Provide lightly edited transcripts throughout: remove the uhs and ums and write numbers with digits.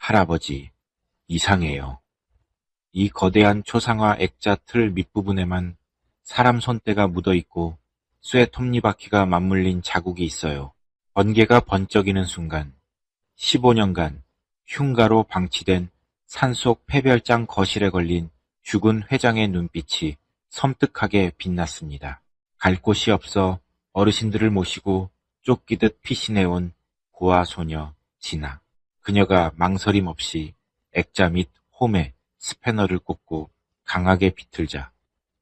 할아버지, 이상해요. 이 거대한 초상화 액자 틀 밑부분에만 사람 손때가 묻어있고 쇠 톱니바퀴가 맞물린 자국이 있어요. 번개가 번쩍이는 순간 15년간 흉가로 방치된 산속 폐별장 거실에 걸린 죽은 회장의 눈빛이 섬뜩하게 빛났습니다. 갈 곳이 없어 어르신들을 모시고 쫓기듯 피신해온 고아 소녀 진아. 그녀가 망설임 없이 액자 및 홈에 스패너를 꽂고 강하게 비틀자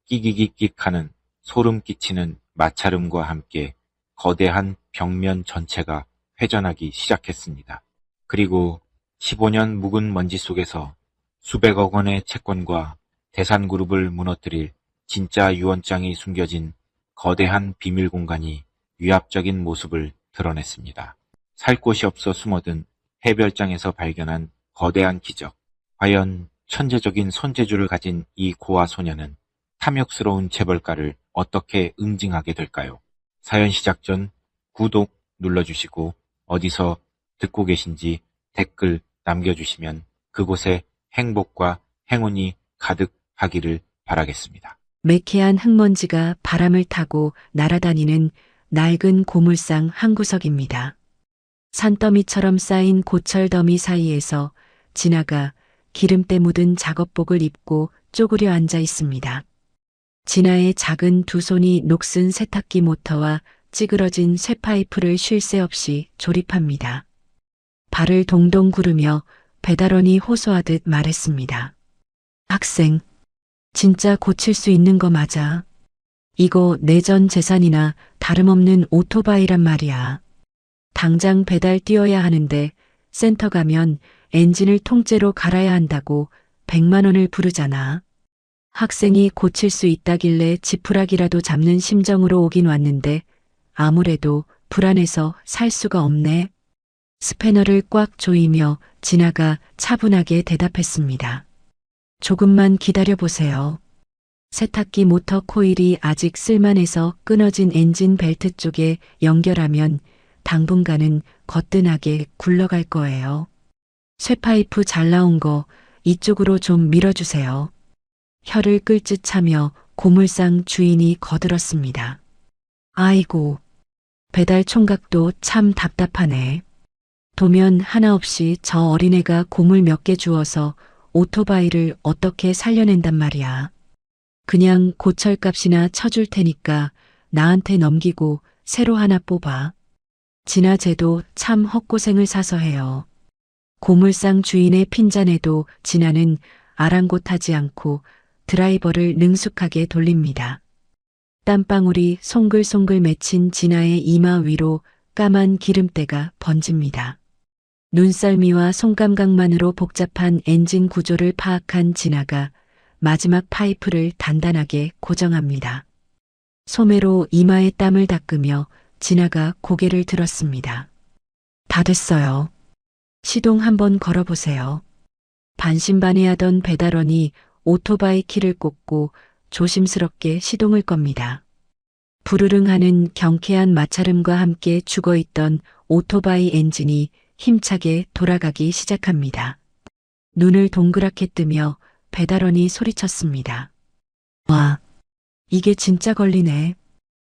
끼기기끽하는 소름 끼치는 마찰음과 함께 거대한 벽면 전체가 회전하기 시작했습니다. 그리고 15년 묵은 먼지 속에서 수백억 원의 채권과 대산그룹을 무너뜨릴 진짜 유언장이 숨겨진 거대한 비밀 공간이 위압적인 모습을 드러냈습니다. 살 곳이 없어 숨어든 해별장에서 발견한 거대한 기적. 과연 천재적인 손재주를 가진 이 고아 소녀는 탐욕스러운 재벌가를 어떻게 응징하게 될까요? 사연 시작 전 구독 눌러주시고 어디서 듣고 계신지 댓글 남겨주시면 그곳에 행복과 행운이 가득하기를 바라겠습니다. 매캐한 흙먼지가 바람을 타고 날아다니는 낡은 고물상 한 구석입니다. 산더미처럼 쌓인 고철더미 사이에서 진아가 기름때 묻은 작업복을 입고 쪼그려 앉아 있습니다. 진아의 작은 두 손이 녹슨 세탁기 모터와 찌그러진 쇠파이프를 쉴 새 없이 조립합니다. 발을 동동 구르며 배달원이 호소하듯 말했습니다. 학생, 진짜 고칠 수 있는 거 맞아. 이거 내 전 재산이나 다름없는 오토바이란 말이야. 당장 배달 뛰어야 하는데 센터 가면 엔진을 통째로 갈아야 한다고 100만 원을 부르잖아. 학생이 고칠 수 있다길래 지푸라기라도 잡는 심정으로 오긴 왔는데 아무래도 불안해서 살 수가 없네. 스패너를 꽉 조이며 진아가 차분하게 대답했습니다. 조금만 기다려보세요. 세탁기 모터 코일이 아직 쓸만해서 끊어진 엔진 벨트 쪽에 연결하면 당분간은 거뜬하게 굴러갈 거예요. 쇠파이프 잘 나온 거 이쪽으로 좀 밀어주세요. 혀를 끌듯 차며 고물상 주인이 거들었습니다. 아이고, 배달 총각도 참 답답하네. 도면 하나 없이 저 어린애가 고물 몇 개 주워서 오토바이를 어떻게 살려낸단 말이야. 그냥 고철값이나 쳐줄 테니까 나한테 넘기고 새로 하나 뽑아. 진아 쟤도 참 헛고생을 사서 해요. 고물상 주인의 핀잔에도 진아는 아랑곳하지 않고 드라이버를 능숙하게 돌립니다. 땀방울이 송글송글 맺힌 진아의 이마 위로 까만 기름때가 번집니다. 눈썰미와 손감각만으로 복잡한 엔진 구조를 파악한 진아가 마지막 파이프를 단단하게 고정합니다. 소매로 이마의 땀을 닦으며 진아가 고개를 들었습니다. 다 됐어요. 시동 한번 걸어보세요. 반신반의하던 배달원이 오토바이 키를 꽂고 조심스럽게 시동을 겁니다. 부르릉 하는 경쾌한 마찰음과 함께 죽어있던 오토바이 엔진이 힘차게 돌아가기 시작합니다. 눈을 동그랗게 뜨며 배달원이 소리쳤습니다. 와, 이게 진짜 걸리네.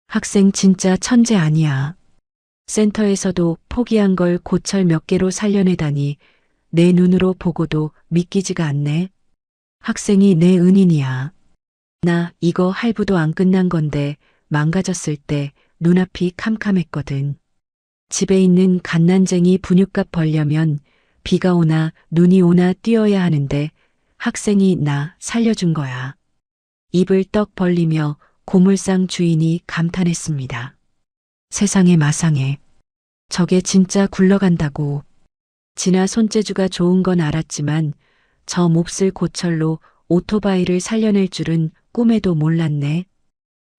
학생 진짜 천재 아니야. 센터에서도 포기한 걸 고철 몇 개로 살려내다니 내 눈으로 보고도 믿기지가 않네. 학생이 내 은인이야. 나 이거 할부도 안 끝난 건데 망가졌을 때 눈앞이 캄캄했거든. 집에 있는 갓난쟁이 분유값 벌려면 비가 오나 눈이 오나 뛰어야 하는데 학생이 나 살려준 거야. 입을 떡 벌리며 고물상 주인이 감탄했습니다. 세상에 마상에. 저게 진짜 굴러간다고. 진아 손재주가 좋은 건 알았지만 저 몹쓸 고철로 오토바이를 살려낼 줄은 꿈에도 몰랐네.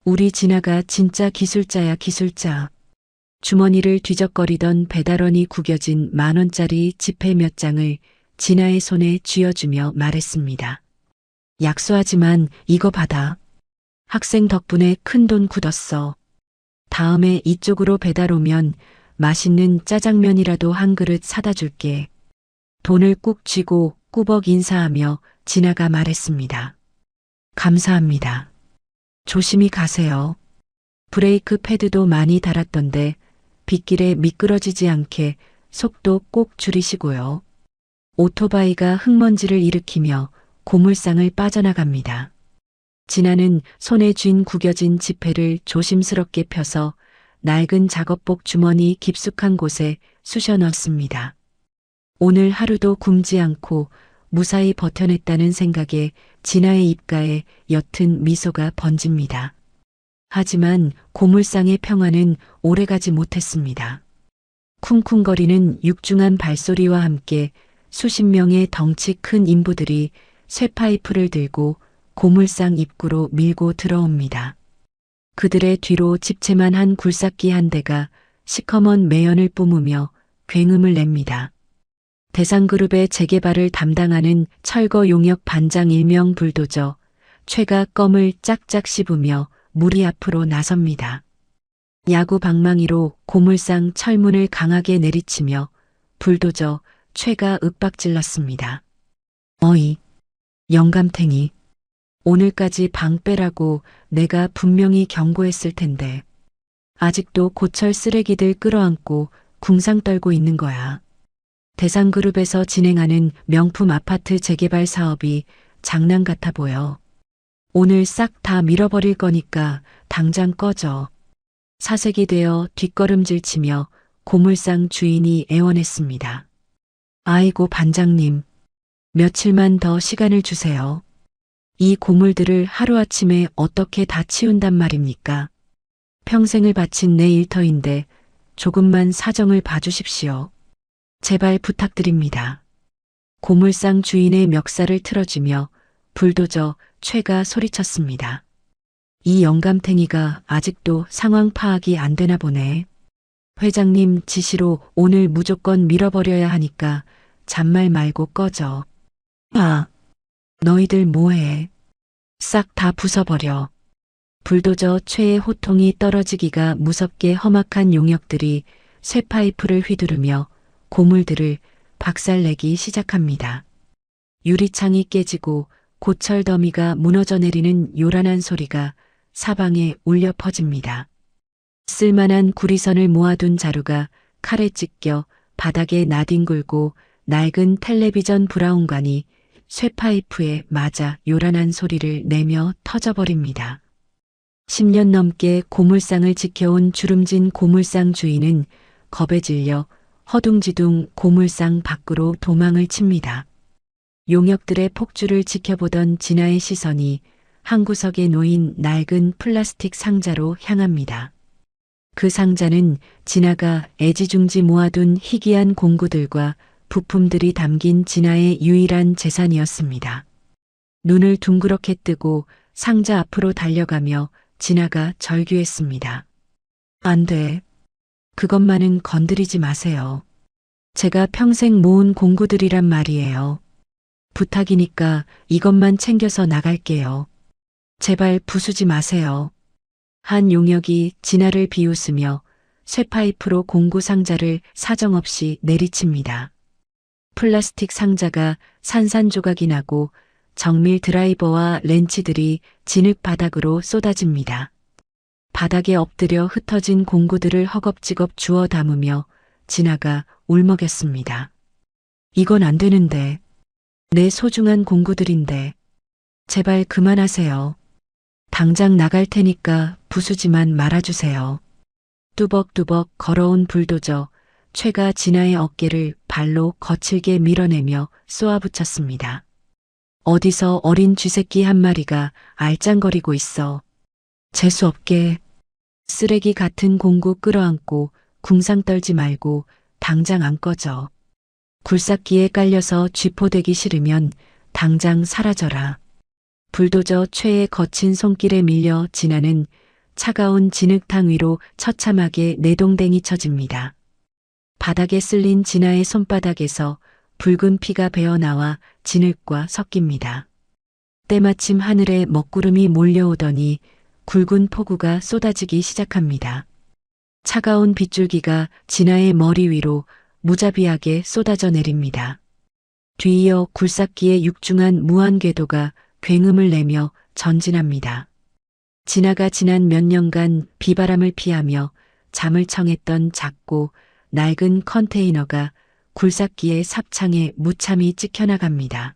우리 진아가 진짜 기술자야 기술자. 주머니를 뒤적거리던 배달원이 구겨진 10,000원짜리 지폐 몇 장을 진아의 손에 쥐어주며 말했습니다. 약소하지만 이거 받아. 학생 덕분에 큰돈 굳었어. 다음에 이쪽으로 배달 오면 맛있는 짜장면이라도 한 그릇 사다 줄게. 돈을 꾹 쥐고 꾸벅 인사하며 진아가 말했습니다. 감사합니다. 조심히 가세요. 브레이크 패드도 많이 달았던데 빗길에 미끄러지지 않게 속도 꼭 줄이시고요. 오토바이가 흙먼지를 일으키며 고물상을 빠져나갑니다. 진아는 손에 쥔 구겨진 지폐를 조심스럽게 펴서 낡은 작업복 주머니 깊숙한 곳에 쑤셔 넣습니다. 오늘 하루도 굶지 않고 무사히 버텨냈다는 생각에 진아의 입가에 옅은 미소가 번집니다. 하지만 고물상의 평화는 오래가지 못했습니다. 쿵쿵거리는 육중한 발소리와 함께 수십 명의 덩치 큰 인부들이 쇠파이프를 들고 고물상 입구로 밀고 들어옵니다. 그들의 뒤로 집채만 한 굴삭기 한 대가 시커먼 매연을 뿜으며 굉음을 냅니다. 대상그룹의 재개발을 담당하는 철거 용역 반장 일명 불도저 최가 껌을 짝짝 씹으며 무리 앞으로 나섭니다. 야구 방망이로 고물상 철문을 강하게 내리치며 불도저 최가 윽박질렀습니다. 어이, 영감탱이. 오늘까지 방 빼라고 내가 분명히 경고했을 텐데 아직도 고철 쓰레기들 끌어안고 궁상 떨고 있는 거야. 대상그룹에서 진행하는 명품 아파트 재개발 사업이 장난 같아 보여. 오늘 싹 다 밀어버릴 거니까 당장 꺼져. 사색이 되어 뒷걸음질 치며 고물상 주인이 애원했습니다. 아이고 반장님, 며칠만 더 시간을 주세요. 이 고물들을 하루아침에 어떻게 다 치운단 말입니까? 평생을 바친 내 일터인데 조금만 사정을 봐주십시오. 제발 부탁드립니다. 고물상 주인의 멱살을 틀어주며 불도저 최가 소리쳤습니다. 이 영감탱이가 아직도 상황 파악이 안 되나 보네. 회장님 지시로 오늘 무조건 밀어버려야 하니까 잔말 말고 꺼져. 아, 너희들 뭐해? 싹 다 부숴버려. 불도저 최의 호통이 떨어지기가 무섭게 험악한 용역들이 쇠파이프를 휘두르며 고물들을 박살내기 시작합니다. 유리창이 깨지고 고철 더미가 무너져 내리는 요란한 소리가 사방에 울려 퍼집니다. 쓸만한 구리선을 모아둔 자루가 칼에 찢겨 바닥에 나뒹굴고 낡은 텔레비전 브라운관이 쇠파이프에 맞아 요란한 소리를 내며 터져버립니다. 10년 넘게 고물상을 지켜온 주름진 고물상 주인은 겁에 질려 허둥지둥 고물상 밖으로 도망을 칩니다. 용역들의 폭주를 지켜보던 진아의 시선이 한 구석에 놓인 낡은 플라스틱 상자로 향합니다. 그 상자는 진아가 애지중지 모아둔 희귀한 공구들과 부품들이 담긴 진아의 유일한 재산이었습니다. 눈을 둥그렇게 뜨고 상자 앞으로 달려가며 진아가 절규했습니다. 안 돼. 그것만은 건드리지 마세요. 제가 평생 모은 공구들이란 말이에요. 부탁이니까 이것만 챙겨서 나갈게요. 제발 부수지 마세요. 한 용역이 진아를 비웃으며 쇠파이프로 공구 상자를 사정없이 내리칩니다. 플라스틱 상자가 산산조각이 나고 정밀 드라이버와 렌치들이 진흙 바닥으로 쏟아집니다. 바닥에 엎드려 흩어진 공구들을 허겁지겁 주워 담으며 진아가 울먹였습니다. 이건 안 되는데. 내 소중한 공구들인데. 제발 그만하세요. 당장 나갈 테니까 부수지만 말아주세요. 뚜벅뚜벅 걸어온 불도저 최가 진아의 어깨를 발로 거칠게 밀어내며 쏘아붙였습니다. 어디서 어린 쥐새끼 한 마리가 알짱거리고 있어. 재수없게. 쓰레기 같은 공구 끌어안고 궁상 떨지 말고 당장 안 꺼져. 굴삭기에 깔려서 쥐포되기 싫으면 당장 사라져라. 불도저 최의 거친 손길에 밀려 진아는 차가운 진흙탕 위로 처참하게 내동댕이 쳐집니다. 바닥에 쓸린 진아의 손바닥에서 붉은 피가 배어나와 진흙과 섞입니다. 때마침 하늘에 먹구름이 몰려오더니 굵은 폭우가 쏟아지기 시작합니다. 차가운 빗줄기가 진아의 머리 위로 무자비하게 쏟아져 내립니다. 뒤이어 굴삭기의 육중한 무한궤도가 굉음을 내며 전진합니다. 진아가 지난 몇 년간 비바람을 피하며 잠을 청했던 작고 낡은 컨테이너가 굴삭기의 삽창에 무참히 찍혀나갑니다.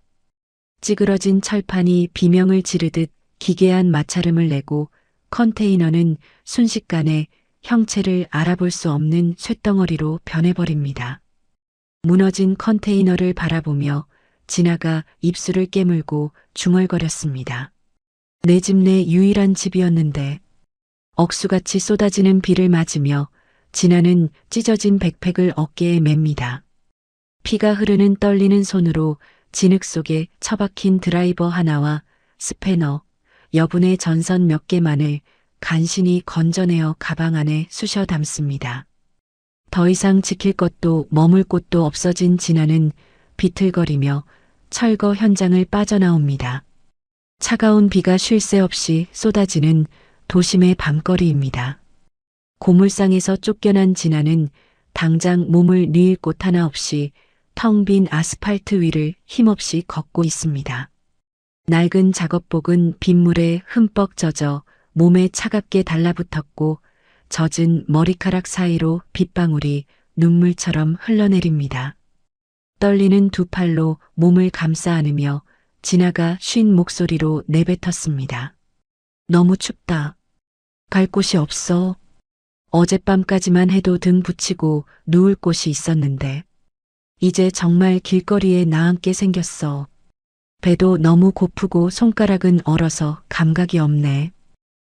찌그러진 철판이 비명을 지르듯 기괴한 마찰음을 내고 컨테이너는 순식간에 형체를 알아볼 수 없는 쇳덩어리로 변해버립니다. 무너진 컨테이너를 바라보며 진아가 입술을 깨물고 중얼거렸습니다. 내 집 내 유일한 집이었는데. 억수같이 쏟아지는 비를 맞으며 진아는 찢어진 백팩을 어깨에 맵니다. 피가 흐르는 떨리는 손으로 진흙 속에 처박힌 드라이버 하나와 스패너, 여분의 전선 몇 개만을 간신히 건져내어 가방 안에 쑤셔 담습니다. 더 이상 지킬 것도 머물 곳도 없어진 진아는 비틀거리며 철거 현장을 빠져나옵니다. 차가운 비가 쉴 새 없이 쏟아지는 도심의 밤거리입니다. 고물상에서 쫓겨난 진아는 당장 몸을 뉘을 곳 하나 없이 텅 빈 아스팔트 위를 힘없이 걷고 있습니다. 낡은 작업복은 빗물에 흠뻑 젖어 몸에 차갑게 달라붙었고 젖은 머리카락 사이로 빗방울이 눈물처럼 흘러내립니다. 떨리는 두 팔로 몸을 감싸 안으며 진아가 쉰 목소리로 내뱉었습니다. 너무 춥다. 갈 곳이 없어. 어젯밤까지만 해도 등 붙이고 누울 곳이 있었는데 이제 정말 길거리에 나앉게 생겼어. 배도 너무 고프고 손가락은 얼어서 감각이 없네.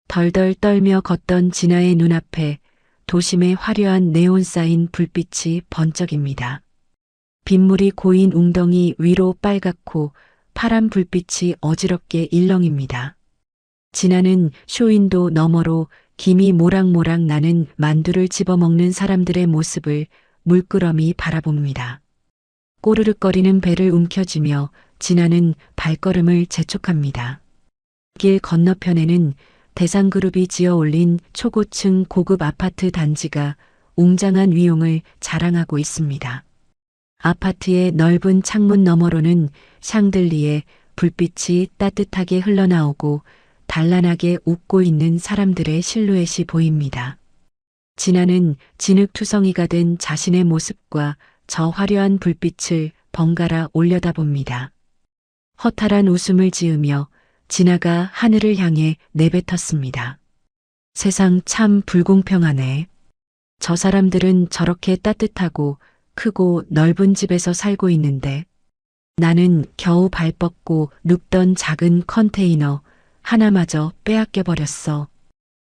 덜덜 떨며 걷던 진아의 눈앞에 도심의 화려한 네온 사인 불빛이 번쩍입니다. 빗물이 고인 웅덩이 위로 빨갛고 파란 불빛이 어지럽게 일렁입니다. 진아는 쇼윈도 너머로 김이 모락모락 나는 만두를 집어먹는 사람들의 모습을 물끄러미 바라봅니다. 꼬르륵거리는 배를 움켜쥐며 진아는 발걸음을 재촉합니다. 길 건너편에는 대상그룹이 지어 올린 초고층 고급 아파트 단지가 웅장한 위용을 자랑하고 있습니다. 아파트의 넓은 창문 너머로는 샹들리에 불빛이 따뜻하게 흘러나오고 단란하게 웃고 있는 사람들의 실루엣이 보입니다. 진아는 진흙투성이가 된 자신의 모습과 저 화려한 불빛을 번갈아 올려다봅니다. 허탈한 웃음을 지으며 진아가 하늘을 향해 내뱉었습니다. 세상 참 불공평하네. 저 사람들은 저렇게 따뜻하고 크고 넓은 집에서 살고 있는데 나는 겨우 발 뻗고 눕던 작은 컨테이너 하나마저 빼앗겨 버렸어.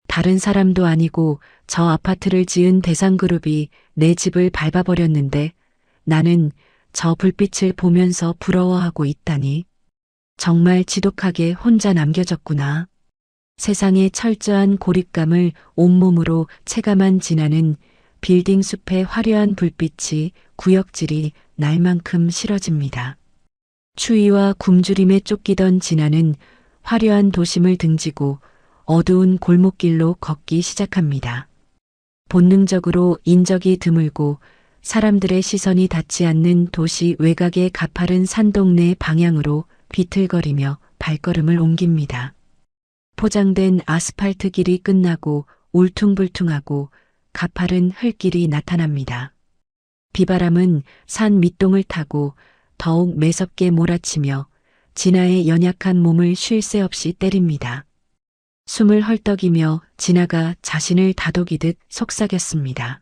다른 사람도 아니고 저 아파트를 지은 대상그룹이 내 집을 밟아버렸는데 나는 저 불빛을 보면서 부러워하고 있다니. 정말 지독하게 혼자 남겨졌구나. 세상의 철저한 고립감을 온몸으로 체감한 진아는 빌딩 숲의 화려한 불빛이 구역질이 날만큼 싫어집니다. 추위와 굶주림에 쫓기던 진아는 화려한 도심을 등지고 어두운 골목길로 걷기 시작합니다. 본능적으로 인적이 드물고 사람들의 시선이 닿지 않는 도시 외곽의 가파른 산동네 방향으로 비틀거리며 발걸음을 옮깁니다. 포장된 아스팔트 길이 끝나고 울퉁불퉁하고 가파른 흙길이 나타납니다. 비바람은 산 밑동을 타고 더욱 매섭게 몰아치며 진아의 연약한 몸을 쉴 새 없이 때립니다. 숨을 헐떡이며 진아가 자신을 다독이듯 속삭였습니다.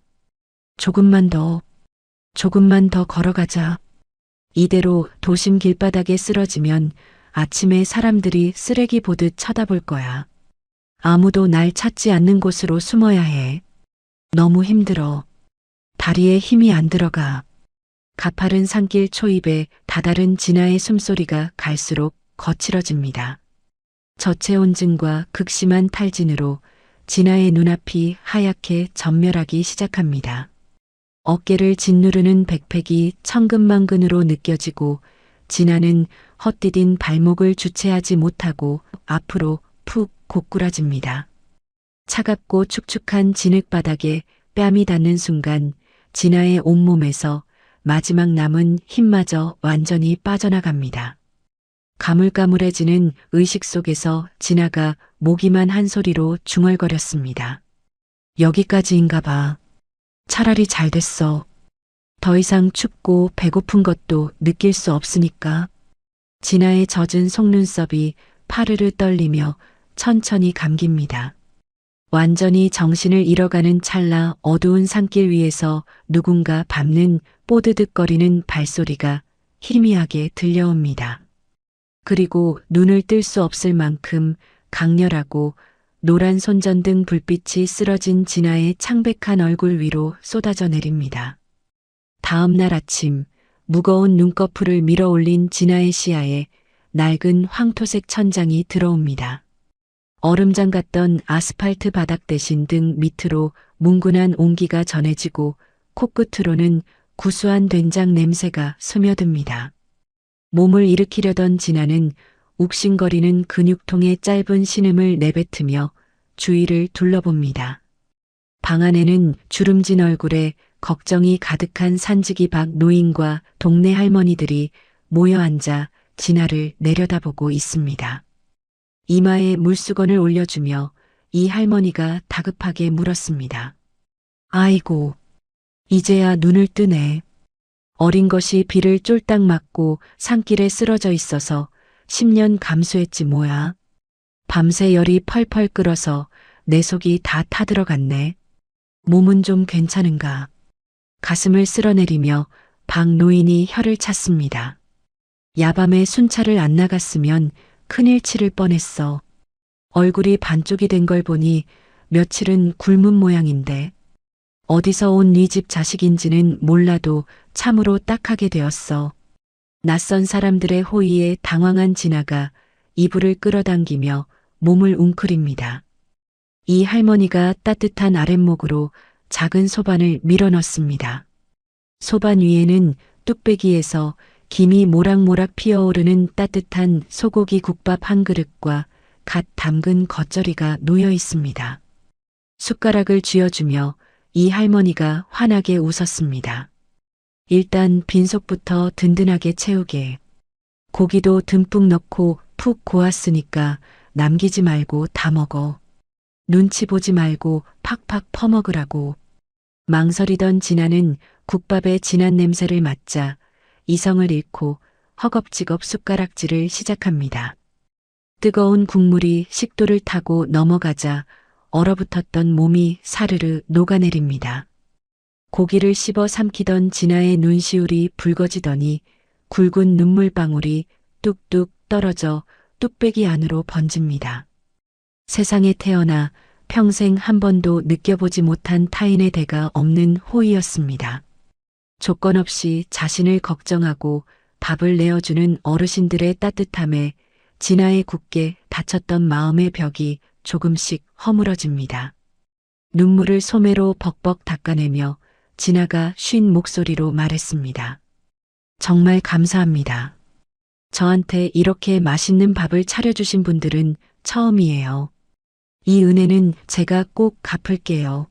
조금만 더 걸어가자. 이대로 도심 길바닥에 쓰러지면 아침에 사람들이 쓰레기 보듯 쳐다볼 거야. 아무도 날 찾지 않는 곳으로 숨어야 해. 너무 힘들어. 다리에 힘이 안 들어가. 가파른 산길 초입에 다다른 진아의 숨소리가 갈수록 거칠어집니다. 저체온증과 극심한 탈진으로 진아의 눈앞이 하얗게 전멸하기 시작합니다. 어깨를 짓누르는 백팩이 천근만근으로 느껴지고 진아는 헛디딘 발목을 주체하지 못하고 앞으로 푹 고꾸라집니다. 차갑고 축축한 진흙바닥에 뺨이 닿는 순간 진아의 온몸에서 마지막 남은 힘마저 완전히 빠져나갑니다. 가물가물해지는 의식 속에서 진아가 모기만 한 소리로 중얼거렸습니다. 여기까지인가 봐. 차라리 잘 됐어. 더 이상 춥고 배고픈 것도 느낄 수 없으니까. 진아의 젖은 속눈썹이 파르르 떨리며 천천히 감깁니다. 완전히 정신을 잃어가는 찰나 어두운 산길 위에서 누군가 밟는 뽀드득거리는 발소리가 희미하게 들려옵니다. 그리고 눈을 뜰 수 없을 만큼 강렬하고 노란 손전등 불빛이 쓰러진 진아의 창백한 얼굴 위로 쏟아져 내립니다. 다음 날 아침 무거운 눈꺼풀을 밀어 올린 진아의 시야에 낡은 황토색 천장이 들어옵니다. 얼음장 같던 아스팔트 바닥 대신 등 밑으로 뭉근한 온기가 전해지고 코끝으로는 구수한 된장 냄새가 스며듭니다. 몸을 일으키려던 진아는 욱신거리는 근육통의 짧은 신음을 내뱉으며 주위를 둘러봅니다. 방 안에는 주름진 얼굴에 걱정이 가득한 산지기 박 노인과 동네 할머니들이 모여 앉아 진아를 내려다보고 있습니다. 이마에 물수건을 올려주며 이 할머니가 다급하게 물었습니다. 아이고, 이제야 눈을 뜨네. 어린 것이 비를 쫄딱 맞고 산길에 쓰러져 있어서 10년 감수했지 뭐야. 밤새 열이 펄펄 끓어서 내 속이 다 타들어갔네. 몸은 좀 괜찮은가? 가슴을 쓸어내리며 박 노인이 혀를 찼습니다. 야밤에 순찰을 안 나갔으면 큰일 치를 뻔했어. 얼굴이 반쪽이 된 걸 보니 며칠은 굶은 모양인데 어디서 온 네 집 자식인지는 몰라도 참으로 딱하게 되었어. 낯선 사람들의 호의에 당황한 진아가 이불을 끌어당기며 몸을 웅크립니다. 이 할머니가 따뜻한 아랫목으로 작은 소반을 밀어넣습니다. 소반 위에는 뚝배기에서 김이 모락모락 피어오르는 따뜻한 소고기 국밥 한 그릇과 갓 담근 겉절이가 놓여 있습니다. 숟가락을 쥐어주며 이 할머니가 환하게 웃었습니다. 일단 빈속부터 든든하게 채우게. 고기도 듬뿍 넣고 푹 고았으니까 남기지 말고 다 먹어. 눈치 보지 말고 팍팍 퍼먹으라고. 망설이던 진아는 국밥의 진한 냄새를 맡자 이성을 잃고 허겁지겁 숟가락질을 시작합니다. 뜨거운 국물이 식도를 타고 넘어가자 얼어붙었던 몸이 사르르 녹아내립니다. 고기를 씹어 삼키던 진아의 눈시울이 붉어지더니 굵은 눈물방울이 뚝뚝 떨어져 뚝배기 안으로 번집니다. 세상에 태어나 평생 한 번도 느껴보지 못한 타인의 대가 없는 호의였습니다. 조건 없이 자신을 걱정하고 밥을 내어주는 어르신들의 따뜻함에 진아의 굳게 닫혔던 마음의 벽이 조금씩 허물어집니다. 눈물을 소매로 벅벅 닦아내며 진아가 쉰 목소리로 말했습니다. 정말 감사합니다. 저한테 이렇게 맛있는 밥을 차려주신 분들은 처음이에요. 이 은혜는 제가 꼭 갚을게요.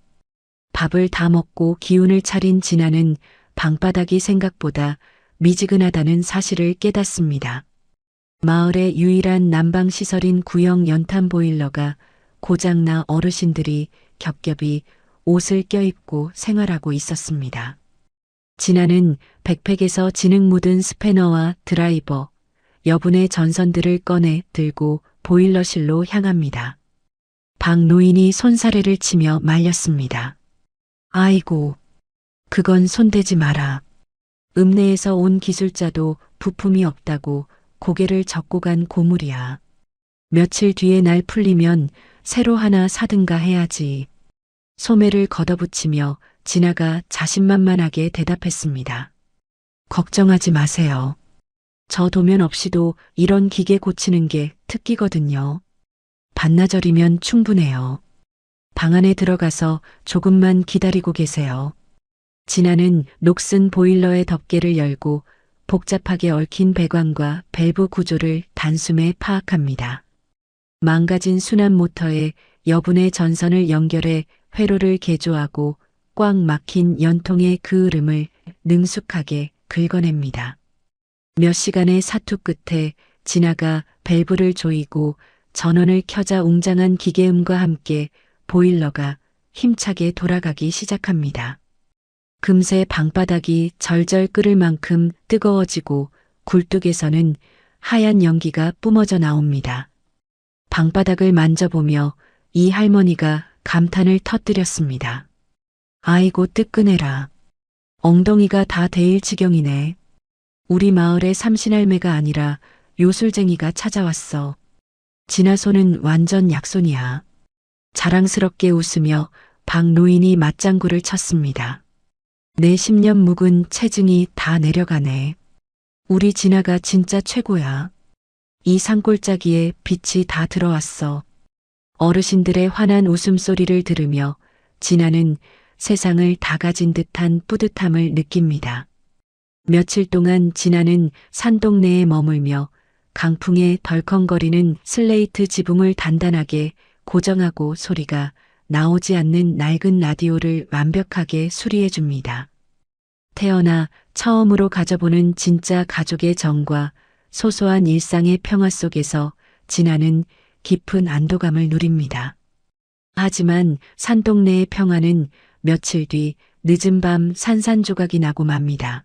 밥을 다 먹고 기운을 차린 진아는 방바닥이 생각보다 미지근하다는 사실을 깨닫습니다. 마을의 유일한 난방시설인 구형 연탄 보일러가 고장나 어르신들이 겹겹이 옷을 껴입고 생활하고 있었습니다. 진아는 백팩에서 진흙 묻은 스패너와 드라이버, 여분의 전선들을 꺼내 들고 보일러실로 향합니다. 박 노인이 손사래를 치며 말렸습니다. 아이고, 그건 손대지 마라. 읍내에서 온 기술자도 부품이 없다고 고개를 젓고 간 고물이야. 며칠 뒤에 날 풀리면 새로 하나 사든가 해야지. 소매를 걷어붙이며 진아가 자신만만하게 대답했습니다. 걱정하지 마세요. 저 도면 없이도 이런 기계 고치는 게 특기거든요. 반나절이면 충분해요. 방 안에 들어가서 조금만 기다리고 계세요. 진아는 녹슨 보일러의 덮개를 열고 복잡하게 얽힌 배관과 밸브 구조를 단숨에 파악합니다. 망가진 순환 모터에 여분의 전선을 연결해 회로를 개조하고 꽉 막힌 연통의 그 흐름을 능숙하게 긁어냅니다. 몇 시간의 사투 끝에 진아가 밸브를 조이고 전원을 켜자 웅장한 기계음과 함께 보일러가 힘차게 돌아가기 시작합니다. 금세 방바닥이 절절 끓을 만큼 뜨거워지고 굴뚝에서는 하얀 연기가 뿜어져 나옵니다. 방바닥을 만져보며 이 할머니가 감탄을 터뜨렸습니다. 아이고 뜨끈해라. 엉덩이가 다 데일 지경이네. 우리 마을에 삼신할매가 아니라 요술쟁이가 찾아왔어. 진아 손은 완전 약손이야. 자랑스럽게 웃으며 박 노인이 맞장구를 쳤습니다. 내 10년 묵은 체증이 다 내려가네. 우리 진아가 진짜 최고야. 이 산골짜기에 빛이 다 들어왔어. 어르신들의 환한 웃음소리를 들으며 진아는 세상을 다 가진 듯한 뿌듯함을 느낍니다. 며칠 동안 진아는 산동네에 머물며 강풍에 덜컹거리는 슬레이트 지붕을 단단하게 고정하고 소리가 나오지 않는 낡은 라디오를 완벽하게 수리해 줍니다. 태어나 처음으로 가져보는 진짜 가족의 정과 소소한 일상의 평화 속에서 진아는 깊은 안도감을 누립니다. 하지만 산동네의 평화는 며칠 뒤 늦은 밤 산산조각이 나고 맙니다.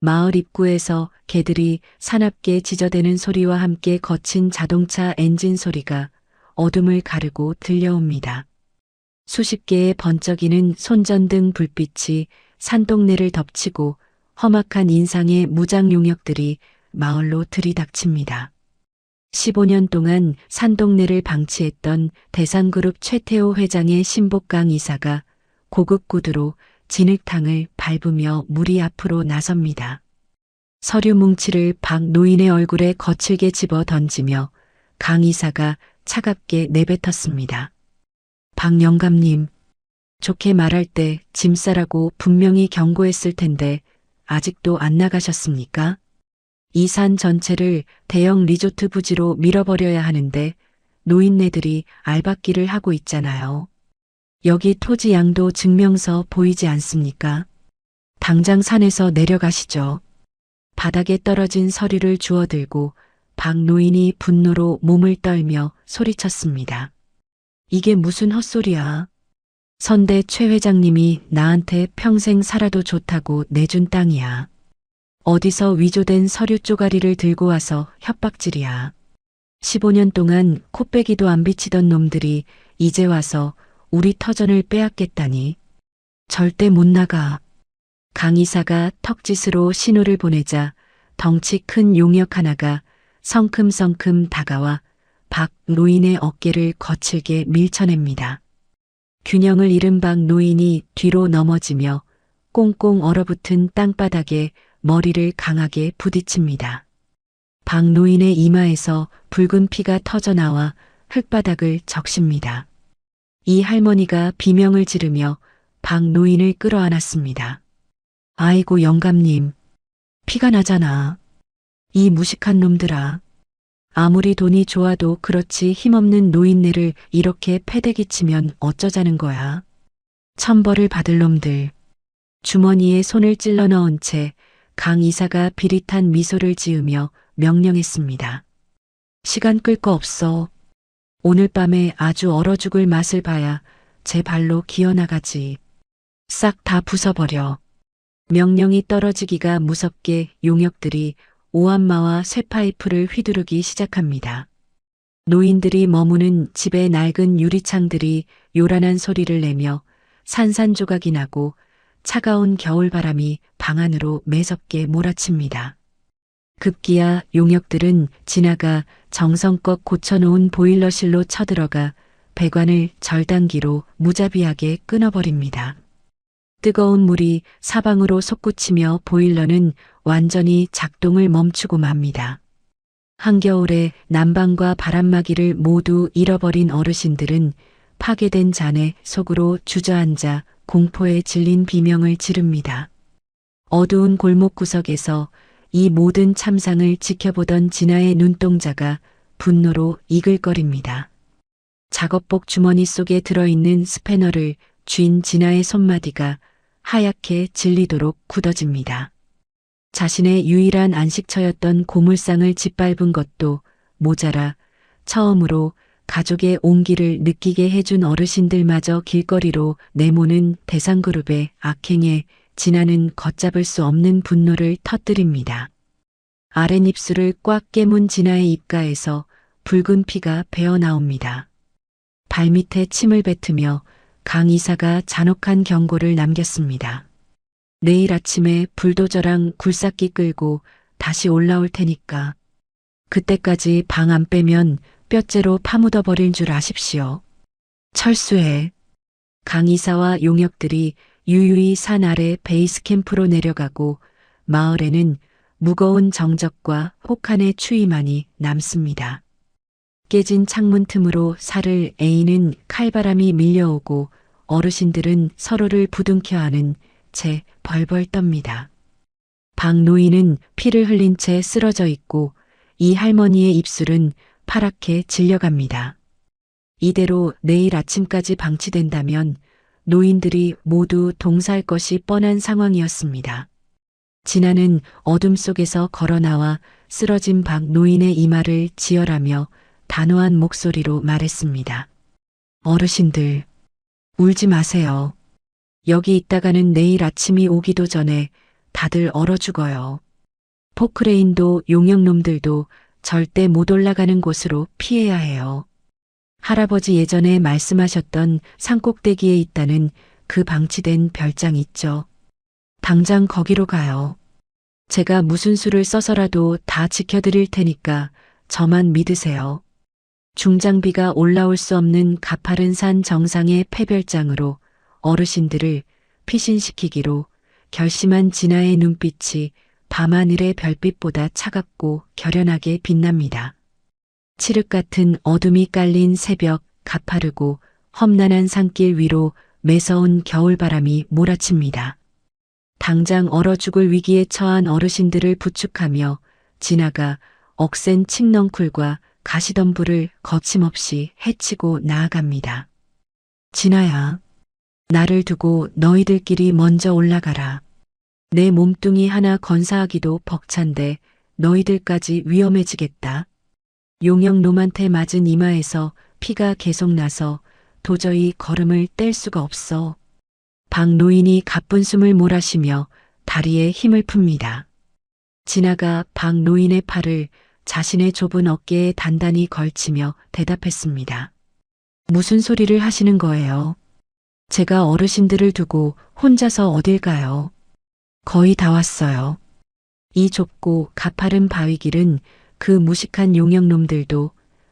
마을 입구에서 개들이 사납게 짖어대는 소리와 함께 거친 자동차 엔진 소리가 어둠을 가르고 들려옵니다. 수십 개의 번쩍이는 손전등 불빛이 산동네를 덮치고 험악한 인상의 무장 용역들이 마을로 들이닥칩니다. 15년 동안 산동네를 방치했던 대상그룹 최태호 회장의 신복강 이사가 고급 구두로 진흙탕을 밟으며 무리 앞으로 나섭니다. 서류 뭉치를 박 노인의 얼굴에 거칠게 집어 던지며 강 이사가 차갑게 내뱉었습니다. 박 영감님, 좋게 말할 때 짐싸라고 분명히 경고했을 텐데 아직도 안 나가셨습니까? 이 산 전체를 대형 리조트 부지로 밀어버려야 하는데 노인네들이 알박기를 하고 있잖아요. 여기 토지 양도 증명서 보이지 않습니까? 당장 산에서 내려가시죠. 바닥에 떨어진 서류를 주워들고 박 노인이 분노로 몸을 떨며 소리쳤습니다. 이게 무슨 헛소리야. 선대 최 회장님이 나한테 평생 살아도 좋다고 내준 땅이야. 어디서 위조된 서류 쪼가리를 들고 와서 협박질이야. 15년 동안 코빼기도 안 비치던 놈들이 이제 와서 우리 터전을 빼앗겠다니. 절대 못 나가. 강 이사가 턱짓으로 신호를 보내자 덩치 큰 용역 하나가 성큼성큼 다가와 박 노인의 어깨를 거칠게 밀쳐냅니다. 균형을 잃은 박 노인이 뒤로 넘어지며 꽁꽁 얼어붙은 땅바닥에 머리를 강하게 부딪힙니다. 박 노인의 이마에서 붉은 피가 터져나와 흙바닥을 적십니다. 이 할머니가 비명을 지르며 박 노인을 끌어안았습니다. 아이고 영감님, 피가 나잖아. 이 무식한 놈들아. 아무리 돈이 좋아도 그렇지 힘없는 노인네를 이렇게 패대기 치면 어쩌자는 거야. 천벌을 받을 놈들. 주머니에 손을 찔러 넣은 채 강 이사가 비릿한 미소를 지으며 명령했습니다. 시간 끌 거 없어. 오늘 밤에 아주 얼어 죽을 맛을 봐야 제 발로 기어나가지. 싹 다 부숴버려. 명령이 떨어지기가 무섭게 용역들이 오한마와 쇠파이프를 휘두르기 시작합니다. 노인들이 머무는 집의 낡은 유리창들이 요란한 소리를 내며 산산조각이 나고 차가운 겨울바람이 방 안으로 매섭게 몰아칩니다. 급기야 용역들은 진아가 정성껏 고쳐놓은 보일러실로 쳐들어가 배관을 절단기로 무자비하게 끊어버립니다. 뜨거운 물이 사방으로 솟구치며 보일러는 완전히 작동을 멈추고 맙니다. 한겨울에 난방과 바람막이를 모두 잃어버린 어르신들은 파괴된 잔해 속으로 주저앉아 공포에 질린 비명을 지릅니다. 어두운 골목 구석에서 이 모든 참상을 지켜보던 진아의 눈동자가 분노로 이글거립니다. 작업복 주머니 속에 들어있는 스패너를 쥔 진아의 손마디가 하얗게 질리도록 굳어집니다. 자신의 유일한 안식처였던 고물상을 짓밟은 것도 모자라 처음으로 가족의 온기를 느끼게 해준 어르신들마저 길거리로 내모는 대상그룹의 악행에 진아는 걷잡을 수 없는 분노를 터뜨립니다. 아랫입술을 꽉 깨문 진아의 입가에서 붉은 피가 배어나옵니다. 발밑에 침을 뱉으며 강 이사가 잔혹한 경고를 남겼습니다. 내일 아침에 불도저랑 굴삭기 끌고 다시 올라올 테니까 그때까지 방 안 빼면 뼈째로 파묻어 버릴 줄 아십시오. 철수해. 강 이사와 용역들이 유유히 산 아래 베이스 캠프로 내려가고 마을에는 무거운 정적과 혹한의 추위만이 남습니다. 깨진 창문 틈으로 살을 에이는 칼바람이 밀려오고 어르신들은 서로를 부둥켜 안은 채 벌벌 떱니다. 박 노인은 피를 흘린 채 쓰러져 있고 이 할머니의 입술은 파랗게 질려갑니다. 이대로 내일 아침까지 방치된다면 노인들이 모두 동사할 것이 뻔한 상황이었습니다. 진아는 어둠 속에서 걸어나와 쓰러진 박 노인의 이마를 지혈하며 단호한 목소리로 말했습니다. 어르신들, 울지 마세요. 여기 있다가는 내일 아침이 오기도 전에 다들 얼어 죽어요. 포크레인도 용역놈들도 절대 못 올라가는 곳으로 피해야 해요. 할아버지 예전에 말씀하셨던 산꼭대기에 있다는 그 방치된 별장 있죠. 당장 거기로 가요. 제가 무슨 수를 써서라도 다 지켜드릴 테니까 저만 믿으세요. 중장비가 올라올 수 없는 가파른 산 정상의 폐별장으로 어르신들을 피신시키기로 결심한 진아의 눈빛이 밤하늘의 별빛보다 차갑고 결연하게 빛납니다. 칠흑 같은 어둠이 깔린 새벽 가파르고 험난한 산길 위로 매서운 겨울바람이 몰아칩니다. 당장 얼어 죽을 위기에 처한 어르신들을 부축하며 진아가 억센 칡넝쿨과 가시덤불을 거침없이 헤치고 나아갑니다. 진아야, 나를 두고 너희들끼리 먼저 올라가라. 내 몸뚱이 하나 건사하기도 벅찬데 너희들까지 위험해지겠다. 용역놈한테 맞은 이마에서 피가 계속 나서 도저히 걸음을 뗄 수가 없어. 박 노인이 가쁜 숨을 몰아쉬며 다리에 힘을 풉니다. 진아가 박 노인의 팔을 자신의 좁은 어깨에 단단히 걸치며 대답했습니다. 무슨 소리를 하시는 거예요? 제가 어르신들을 두고 혼자서 어딜 가요? 거의 다 왔어요. 이 좁고 가파른 바위길은 그 무식한 용역놈들도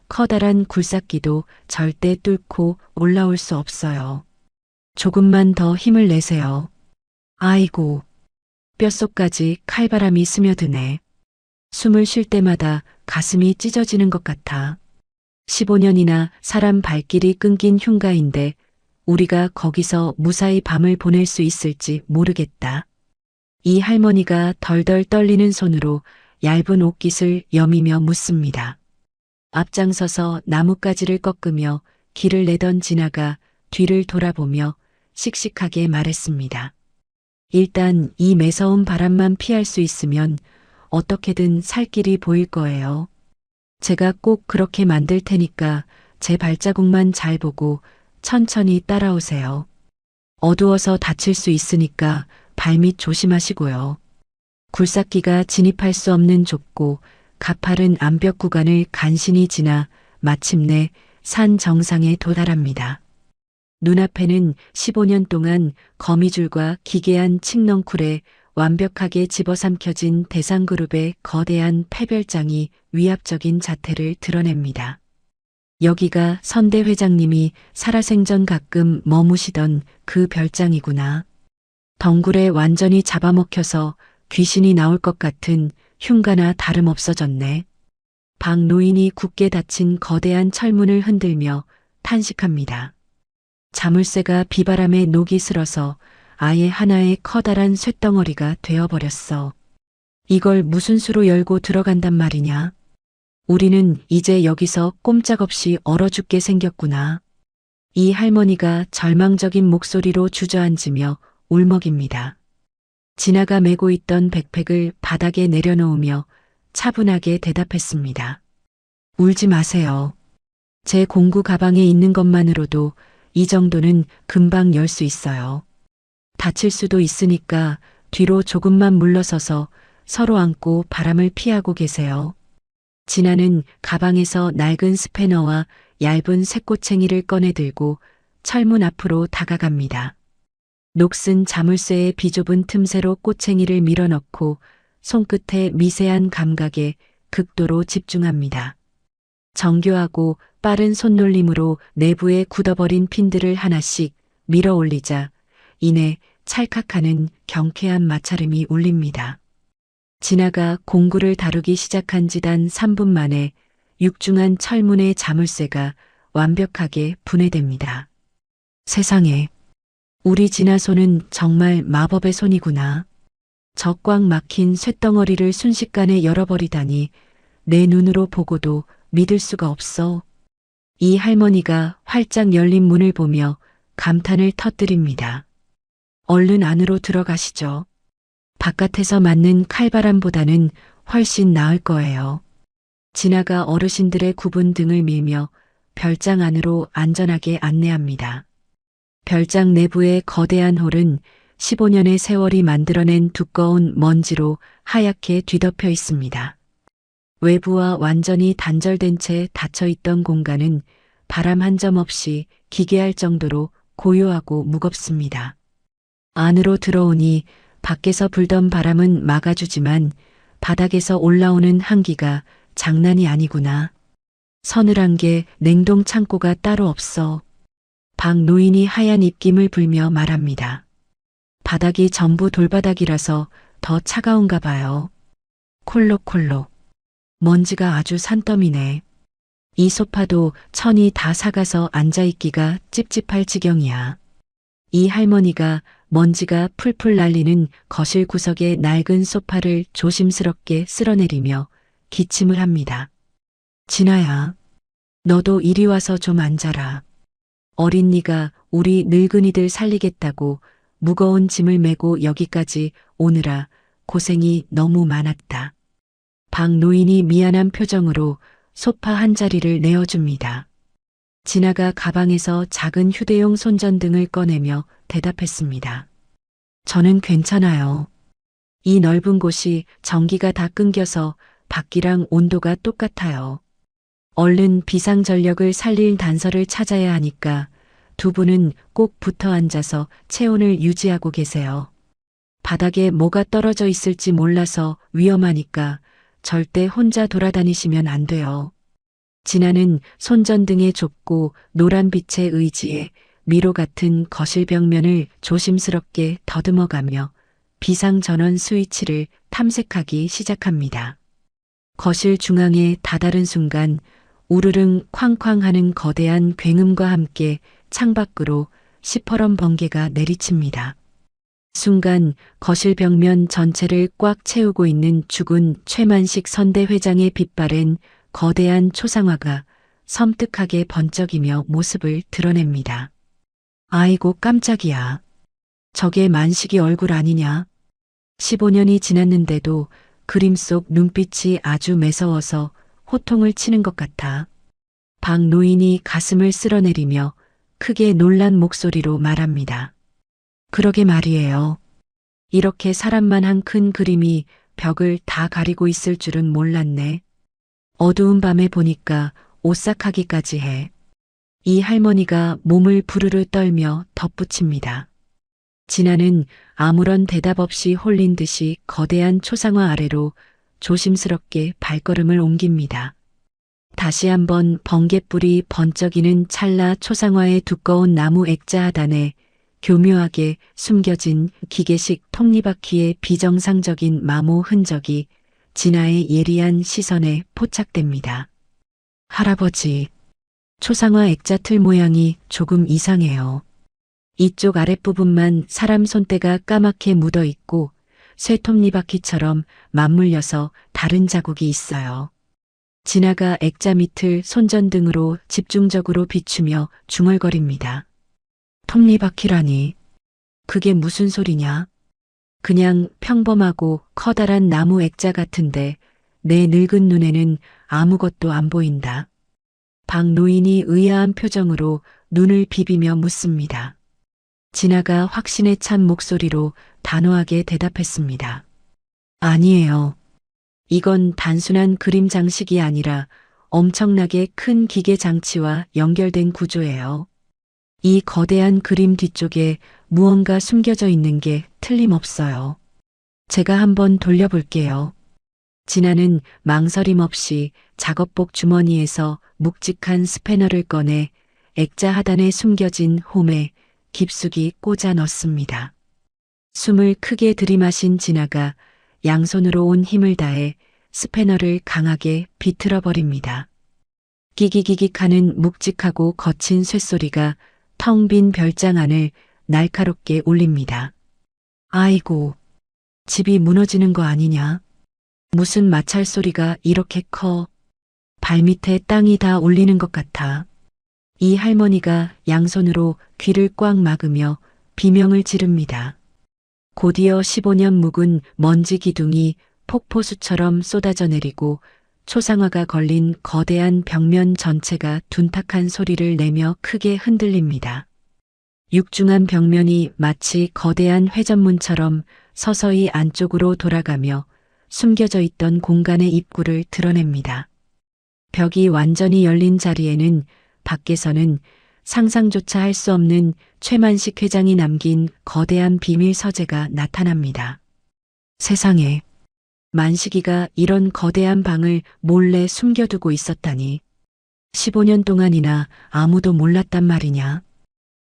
커다란 굴삭기도 절대 뚫고 올라올 수 없어요. 조금만 더 힘을 내세요. 아이고, 뼛속까지 칼바람이 스며드네. 숨을 쉴 때마다 가슴이 찢어지는 것 같아. 15년이나 사람 발길이 끊긴 흉가인데 우리가 거기서 무사히 밤을 보낼 수 있을지 모르겠다. 이 할머니가 덜덜 떨리는 손으로 얇은 옷깃을 여미며 묻습니다. 앞장서서 나뭇가지를 꺾으며 길을 내던 진아가 뒤를 돌아보며 씩씩하게 말했습니다. 일단 이 매서운 바람만 피할 수 있으면 어떻게든 살 길이 보일 거예요. 제가 꼭 그렇게 만들 테니까 제 발자국만 잘 보고 천천히 따라오세요. 어두워서 다칠 수 있으니까 발밑 조심하시고요. 굴삭기가 진입할 수 없는 좁고 가파른 암벽 구간을 간신히 지나 마침내 산 정상에 도달합니다. 눈앞에는 15년 동안 거미줄과 기괴한 칡넝쿨에 완벽하게 집어삼켜진 대상그룹의 거대한 폐별장이 위압적인 자태를 드러냅니다. 여기가 선대 회장님이 살아생전 가끔 머무시던 그 별장이구나. 덩굴에 완전히 잡아먹혀서 귀신이 나올 것 같은 흉가나 다름없어졌네. 박 노인이 굳게 닫힌 거대한 철문을 흔들며 탄식합니다. 자물쇠가 비바람에 녹이 슬어서 아예 하나의 커다란 쇳덩어리가 되어버렸어. 이걸 무슨 수로 열고 들어간단 말이냐? 우리는 이제 여기서 꼼짝없이 얼어 죽게 생겼구나. 이 할머니가 절망적인 목소리로 주저앉으며 울먹입니다. 진아가 메고 있던 백팩을 바닥에 내려놓으며 차분하게 대답했습니다. 울지 마세요. 제 공구 가방에 있는 것만으로도 이 정도는 금방 열 수 있어요. 다칠 수도 있으니까 뒤로 조금만 물러서서 서로 안고 바람을 피하고 계세요. 진아는 가방에서 낡은 스패너와 얇은 쇠꼬챙이를 꺼내 들고 철문 앞으로 다가갑니다. 녹슨 자물쇠의 비좁은 틈새로 꼬챙이를 밀어넣고 손끝의 미세한 감각에 극도로 집중합니다. 정교하고 빠른 손놀림으로 내부에 굳어버린 핀들을 하나씩 밀어 올리자 이내 찰칵하는 경쾌한 마찰음이 울립니다. 진아가 공구를 다루기 시작한 지 단 3분 만에 육중한 철문의 자물쇠가 완벽하게 분해됩니다. 세상에, 우리 진아 손은 정말 마법의 손이구나. 저 꽉 막힌 쇳덩어리를 순식간에 열어버리다니 내 눈으로 보고도 믿을 수가 없어. 이 할머니가 활짝 열린 문을 보며 감탄을 터뜨립니다. 얼른 안으로 들어가시죠. 바깥에서 맞는 칼바람보다는 훨씬 나을 거예요. 진아가 어르신들의 굽은 등을 밀며 별장 안으로 안전하게 안내합니다. 별장 내부의 거대한 홀은 15년의 세월이 만들어낸 두꺼운 먼지로 하얗게 뒤덮여 있습니다. 외부와 완전히 단절된 채 닫혀있던 공간은 바람 한 점 없이 기괴할 정도로 고요하고 무겁습니다. 안으로 들어오니 밖에서 불던 바람은 막아주지만 바닥에서 올라오는 한기가 장난이 아니구나. 서늘한 게 냉동 창고가 따로 없어. 박 노인이 하얀 입김을 불며 말합니다. 바닥이 전부 돌바닥이라서 더 차가운가 봐요. 콜록콜록. 먼지가 아주 산더미네. 이 소파도 천이 다 삭아서 앉아있기가 찝찝할 지경이야. 이 할머니가 먼지가 풀풀 날리는 거실 구석의 낡은 소파를 조심스럽게 쓸어내리며 기침을 합니다. 진아야, 너도 이리 와서 좀 앉아라. 어린 네가 우리 늙은이들 살리겠다고 무거운 짐을 메고 여기까지 오느라 고생이 너무 많았다. 박 노인이 미안한 표정으로 소파 한 자리를 내어줍니다. 진아가 가방에서 작은 휴대용 손전등을 꺼내며 대답했습니다. 저는 괜찮아요. 이 넓은 곳이 전기가 다 끊겨서 밖이랑 온도가 똑같아요. 얼른 비상전력을 살릴 단서를 찾아야 하니까 두 분은 꼭 붙어 앉아서 체온을 유지하고 계세요. 바닥에 뭐가 떨어져 있을지 몰라서 위험하니까 절대 혼자 돌아다니시면 안 돼요. 진아는 손전등의 좁고 노란 빛에 의지해 미로 같은 거실 벽면을 조심스럽게 더듬어가며 비상전원 스위치를 탐색하기 시작합니다. 거실 중앙에 다다른 순간 우르릉 쾅쾅 하는 거대한 굉음과 함께 창밖으로 시퍼런 번개가 내리칩니다. 순간 거실 벽면 전체를 꽉 채우고 있는 죽은 최만식 선대회장의 빛바랜 거대한 초상화가 섬뜩하게 번쩍이며 모습을 드러냅니다. 아이고 깜짝이야. 저게 만식이 얼굴 아니냐. 15년이 지났는데도 그림 속 눈빛이 아주 매서워서 호통을 치는 것 같아. 박 노인이 가슴을 쓸어내리며 크게 놀란 목소리로 말합니다. 그러게 말이에요. 이렇게 사람만한 큰 그림이 벽을 다 가리고 있을 줄은 몰랐네. 어두운 밤에 보니까 오싹하기까지 해. 이 할머니가 몸을 부르르 떨며 덧붙입니다. 진아는 아무런 대답 없이 홀린 듯이 거대한 초상화 아래로 조심스럽게 발걸음을 옮깁니다. 다시 한번 번갯불이 번쩍이는 찰나 초상화의 두꺼운 나무 액자 하단에 교묘하게 숨겨진 기계식 톱니바퀴의 비정상적인 마모 흔적이 진아의 예리한 시선에 포착됩니다. 할아버지, 초상화 액자 틀 모양이 조금 이상해요. 이쪽 아랫부분만 사람 손때가 까맣게 묻어 있고 쇠톱니바퀴처럼 맞물려서 다른 자국이 있어요. 진아가 액자 밑을 손전등으로 집중적으로 비추며 중얼거립니다. 톱니바퀴라니. 그게 무슨 소리냐? 그냥 평범하고 커다란 나무 액자 같은데 내 늙은 눈에는 아무것도 안 보인다. 박 노인이 의아한 표정으로 눈을 비비며 묻습니다. 진아가 확신에 찬 목소리로 단호하게 대답했습니다. 아니에요. 이건 단순한 그림 장식이 아니라 엄청나게 큰 기계 장치와 연결된 구조예요. 이 거대한 그림 뒤쪽에 무언가 숨겨져 있는 게 틀림없어요. 제가 한번 돌려볼게요. 진아는 망설임 없이 작업복 주머니에서 묵직한 스패너를 꺼내 액자 하단에 숨겨진 홈에 깊숙이 꽂아 넣습니다. 숨을 크게 들이마신 진아가 양손으로 온 힘을 다해 스패너를 강하게 비틀어 버립니다. 끼기기기하는 묵직하고 거친 쇳소리가 텅 빈 별장 안을 날카롭게 울립니다. 아이고, 집이 무너지는 거 아니냐? 무슨 마찰 소리가 이렇게 커? 발밑에 땅이 다 울리는 것 같아. 이 할머니가 양손으로 귀를 꽉 막으며 비명을 지릅니다. 곧이어 15년 묵은 먼지 기둥이 폭포수처럼 쏟아져 내리고 초상화가 걸린 거대한 벽면 전체가 둔탁한 소리를 내며 크게 흔들립니다. 육중한 벽면이 마치 거대한 회전문처럼 서서히 안쪽으로 돌아가며 숨겨져 있던 공간의 입구를 드러냅니다. 벽이 완전히 열린 자리에는 밖에서는 상상조차 할 수 없는 최만식 회장이 남긴 거대한 비밀 서재가 나타납니다. 세상에, 만식이가 이런 거대한 방을 몰래 숨겨두고 있었다니. 15년 동안이나 아무도 몰랐단 말이냐.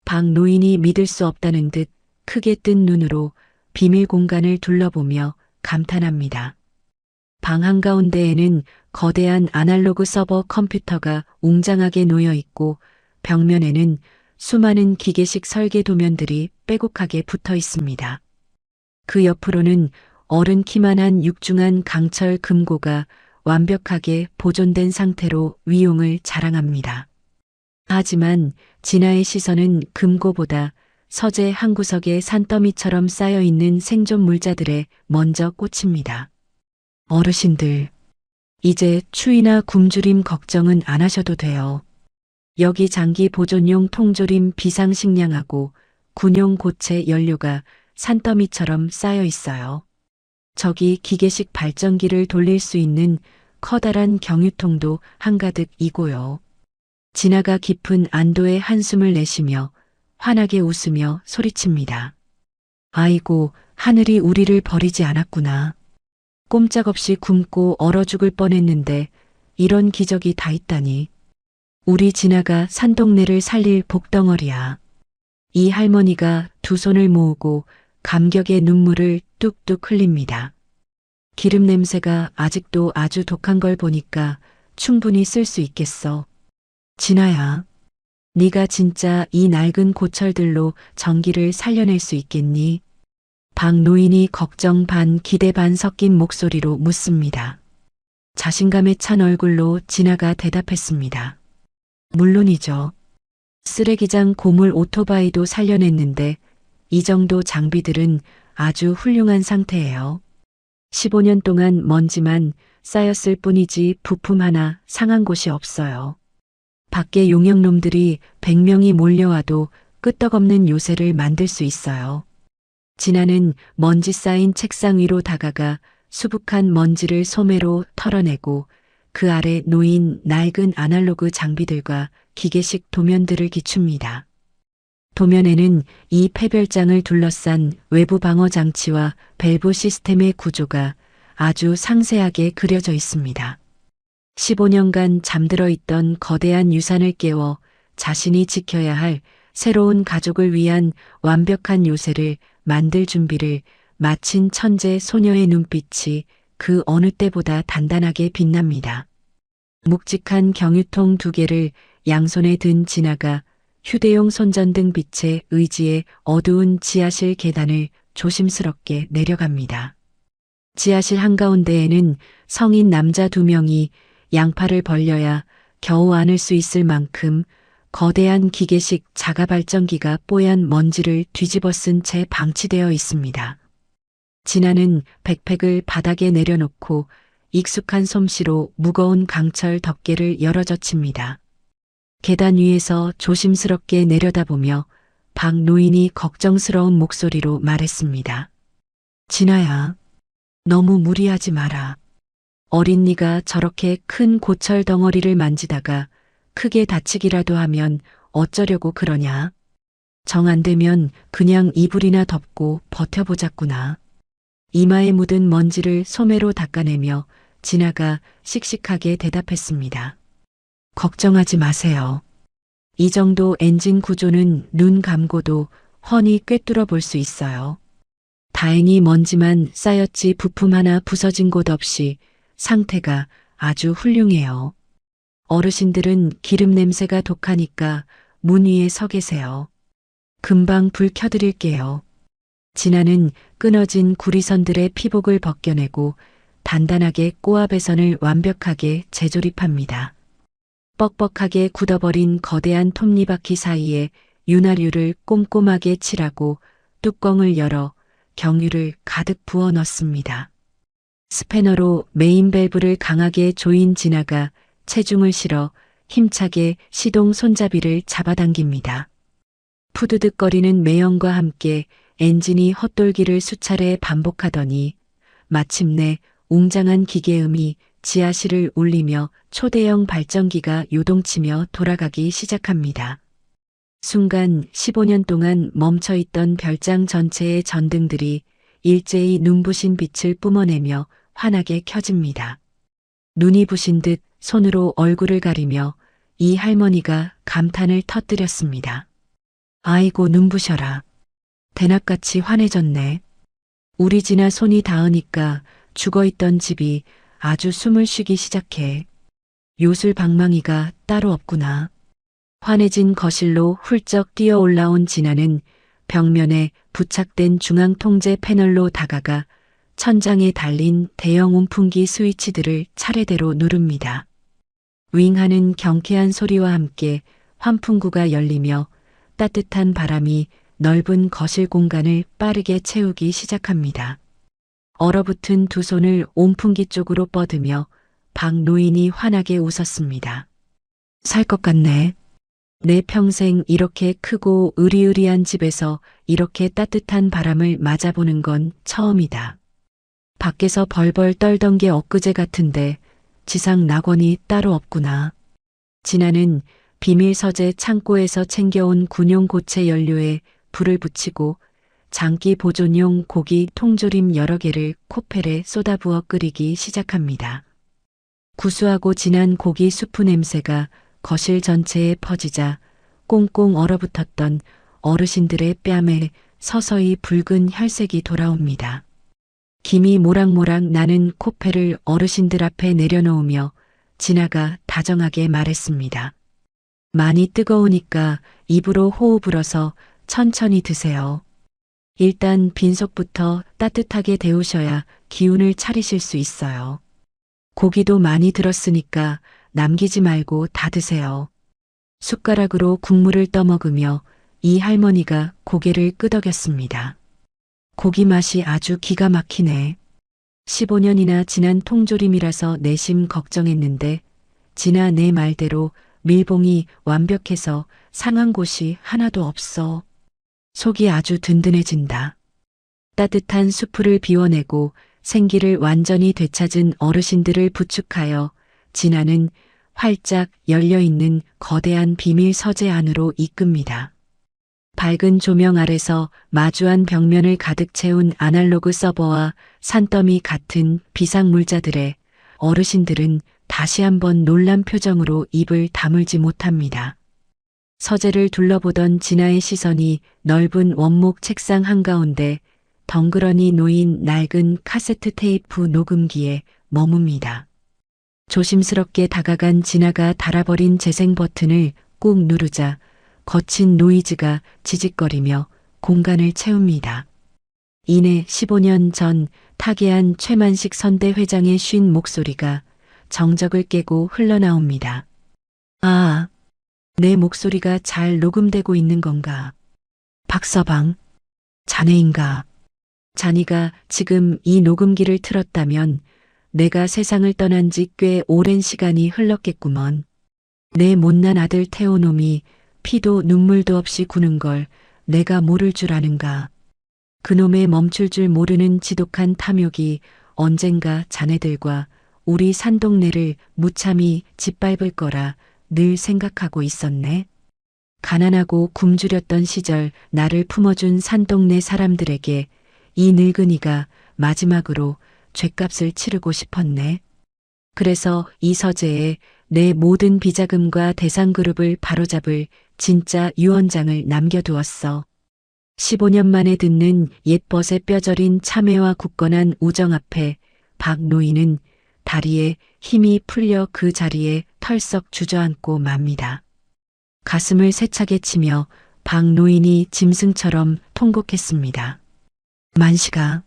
박 노인이 믿을 수 없다는 듯 크게 뜬 눈으로 비밀 공간을 둘러보며 감탄합니다. 방 한가운데에는 거대한 아날로그 서버 컴퓨터가 웅장하게 놓여 있고 벽면에는 수많은 기계식 설계 도면들이 빼곡하게 붙어 있습니다. 그 옆으로는 어른 키만한 육중한 강철 금고가 완벽하게 보존된 상태로 위용을 자랑합니다. 하지만 진아의 시선은 금고보다 서재 한 구석에 산더미처럼 쌓여 있는 생존 물자들에 먼저 꽂힙니다. 어르신들, 이제 추위나 굶주림 걱정은 안 하셔도 돼요. 여기 장기 보존용 통조림 비상식량하고 군용 고체 연료가 산더미처럼 쌓여 있어요. 저기 기계식 발전기를 돌릴 수 있는 커다란 경유통도 한가득 이고요. 진아가 깊은 안도의 한숨을 내쉬며 환하게 웃으며 소리칩니다. 아이고, 하늘이 우리를 버리지 않았구나. 꼼짝없이 굶고 얼어 죽을 뻔했는데 이런 기적이 다 있다니. 우리 진아가 산동네를 살릴 복덩어리야. 이 할머니가 두 손을 모으고 감격의 눈물을 뚝뚝 흘립니다. 기름 냄새가 아직도 아주 독한 걸 보니까 충분히 쓸 수 있겠어. 진아야, 네가 진짜 이 낡은 고철들로 전기를 살려낼 수 있겠니? 박 노인이 걱정 반 기대 반 섞인 목소리로 묻습니다. 자신감에 찬 얼굴로 진아가 대답했습니다. 물론이죠. 쓰레기장 고물 오토바이도 살려냈는데 이 정도 장비들은 아주 훌륭한 상태예요. 15년 동안 먼지만 쌓였을 뿐이지 부품 하나 상한 곳이 없어요. 밖에 용역놈들이 100명이 몰려와도 끄떡없는 요새를 만들 수 있어요. 진아는 먼지 쌓인 책상 위로 다가가 수북한 먼지를 소매로 털어내고 그 아래 놓인 낡은 아날로그 장비들과 기계식 도면들을 기춥니다. 도면에는 이 폐별장을 둘러싼 외부 방어 장치와 밸브 시스템의 구조가 아주 상세하게 그려져 있습니다. 15년간 잠들어 있던 거대한 유산을 깨워 자신이 지켜야 할 새로운 가족을 위한 완벽한 요새를 만들 준비를 마친 천재 소녀의 눈빛이 그 어느 때보다 단단하게 빛납니다. 묵직한 경유통 2개를 양손에 든 진아가 휴대용 손전등 빛에 의지해 어두운 지하실 계단을 조심스럽게 내려갑니다. 지하실 한가운데에는 성인 남자 2명이 양팔을 벌려야 겨우 안을 수 있을 만큼 거대한 기계식 자가 발전기가 뽀얀 먼지를 뒤집어 쓴 채 방치되어 있습니다. 진아는 백팩을 바닥에 내려놓고 익숙한 솜씨로 무거운 강철 덮개를 열어젖힙니다. 계단 위에서 조심스럽게 내려다보며 박 노인이 걱정스러운 목소리로 말했습니다. 진아야, 너무 무리하지 마라. 어린 네가 저렇게 큰 고철 덩어리를 만지다가 크게 다치기라도 하면 어쩌려고 그러냐. 정 안 되면 그냥 이불이나 덮고 버텨보자꾸나. 이마에 묻은 먼지를 소매로 닦아내며 진아가 씩씩하게 대답했습니다. 걱정하지 마세요. 이 정도 엔진 구조는 눈 감고도 훤히 꿰뚫어 볼 수 있어요. 다행히 먼지만 쌓였지 부품 하나 부서진 곳 없이 상태가 아주 훌륭해요. 어르신들은 기름 냄새가 독하니까 문 위에 서 계세요. 금방 불 켜드릴게요. 진아는 끊어진 구리선들의 피복을 벗겨내고 단단하게 꼬아 배선을 완벽하게 재조립합니다. 뻑뻑하게 굳어버린 거대한 톱니바퀴 사이에 윤활유를 꼼꼼하게 칠하고 뚜껑을 열어 경유를 가득 부어 넣습니다. 스패너로 메인 밸브를 강하게 조인 진아가 체중을 실어 힘차게 시동 손잡이를 잡아당깁니다. 푸드득거리는 매연과 함께 엔진이 헛돌기를 수차례 반복하더니 마침내 웅장한 기계음이 지하실을 울리며 초대형 발전기가 요동치며 돌아가기 시작합니다. 순간 15년 동안 멈춰있던 별장 전체의 전등들이 일제히 눈부신 빛을 뿜어내며 환하게 켜집니다. 눈이 부신 듯 손으로 얼굴을 가리며 이 할머니가 감탄을 터뜨렸습니다. 아이고 눈부셔라. 대낮같이 환해졌네. 우리 진아 손이 닿으니까 죽어있던 집이 아주 숨을 쉬기 시작해. 요술 방망이가 따로 없구나. 환해진 거실로 훌쩍 뛰어 올라온 진아는 벽면에 부착된 중앙 통제 패널로 다가가 천장에 달린 대형 온풍기 스위치들을 차례대로 누릅니다. 윙하는 경쾌한 소리와 함께 환풍구가 열리며 따뜻한 바람이 넓은 거실 공간을 빠르게 채우기 시작합니다. 얼어붙은 두 손을 온풍기 쪽으로 뻗으며 박 노인이 환하게 웃었습니다. 살 것 같네. 내 평생 이렇게 크고 으리으리한 집에서 이렇게 따뜻한 바람을 맞아보는 건 처음이다. 밖에서 벌벌 떨던 게 엊그제 같은데 지상 낙원이 따로 없구나. 진아는 비밀 서재 창고에서 챙겨온 군용 고체 연료에 불을 붙이고 장기 보존용 고기 통조림 여러 개를 코펠에 쏟아부어 끓이기 시작합니다. 구수하고 진한 고기 수프 냄새가 거실 전체에 퍼지자 꽁꽁 얼어붙었던 어르신들의 뺨에 서서히 붉은 혈색이 돌아옵니다. 김이 모락모락 나는 코펠을 어르신들 앞에 내려놓으며 진아가 다정하게 말했습니다. 많이 뜨거우니까 입으로 호흡 불어서 천천히 드세요. 일단 빈속부터 따뜻하게 데우셔야 기운을 차리실 수 있어요. 고기도 많이 들었으니까 남기지 말고 다 드세요. 숟가락으로 국물을 떠먹으며 이 할머니가 고개를 끄덕였습니다. 고기 맛이 아주 기가 막히네. 15년이나 지난 통조림이라서 내심 걱정했는데 진아 내 말대로 밀봉이 완벽해서 상한 곳이 하나도 없어. 속이 아주 든든해진다. 따뜻한 수프를 비워내고 생기를 완전히 되찾은 어르신들을 부축하여 진아는 활짝 열려있는 거대한 비밀 서재 안으로 이끕니다. 밝은 조명 아래서 마주한 벽면을 가득 채운 아날로그 서버와 산더미 같은 비상물자들에 어르신들은 다시 한번 놀란 표정으로 입을 다물지 못합니다. 서재를 둘러보던 진아의 시선이 넓은 원목 책상 한가운데 덩그러니 놓인 낡은 카세트 테이프 녹음기에 머뭅니다. 조심스럽게 다가간 진아가 달아버린 재생 버튼을 꾹 누르자 거친 노이즈가 지직거리며 공간을 채웁니다. 이내 15년 전 타계한 최만식 선대 회장의 쉰 목소리가 정적을 깨고 흘러나옵니다. 아, 내 목소리가 잘 녹음되고 있는 건가? 박서방, 자네인가? 자니가 지금 이 녹음기를 틀었다면 내가 세상을 떠난 지 꽤 오랜 시간이 흘렀겠구먼. 내 못난 아들 태호놈이 피도 눈물도 없이 구는 걸 내가 모를 줄 아는가? 그놈의 멈출 줄 모르는 지독한 탐욕이 언젠가 자네들과 우리 산동네를 무참히 짓밟을 거라 늘 생각하고 있었네. 가난하고 굶주렸던 시절 나를 품어준 산동네 사람들에게 이 늙은이가 마지막으로 죗값을 치르고 싶었네. 그래서 이 서재에 내 모든 비자금과 대상그룹을 바로잡을 진짜 유언장을 남겨두었어. 15년 만에 듣는 옛벗의 뼈저린 참회와 굳건한 우정 앞에 박 노인은 다리에 힘이 풀려 그 자리에 털썩 주저앉고 맙니다. 가슴을 세차게 치며 박 노인이 짐승처럼 통곡했습니다. 만식아,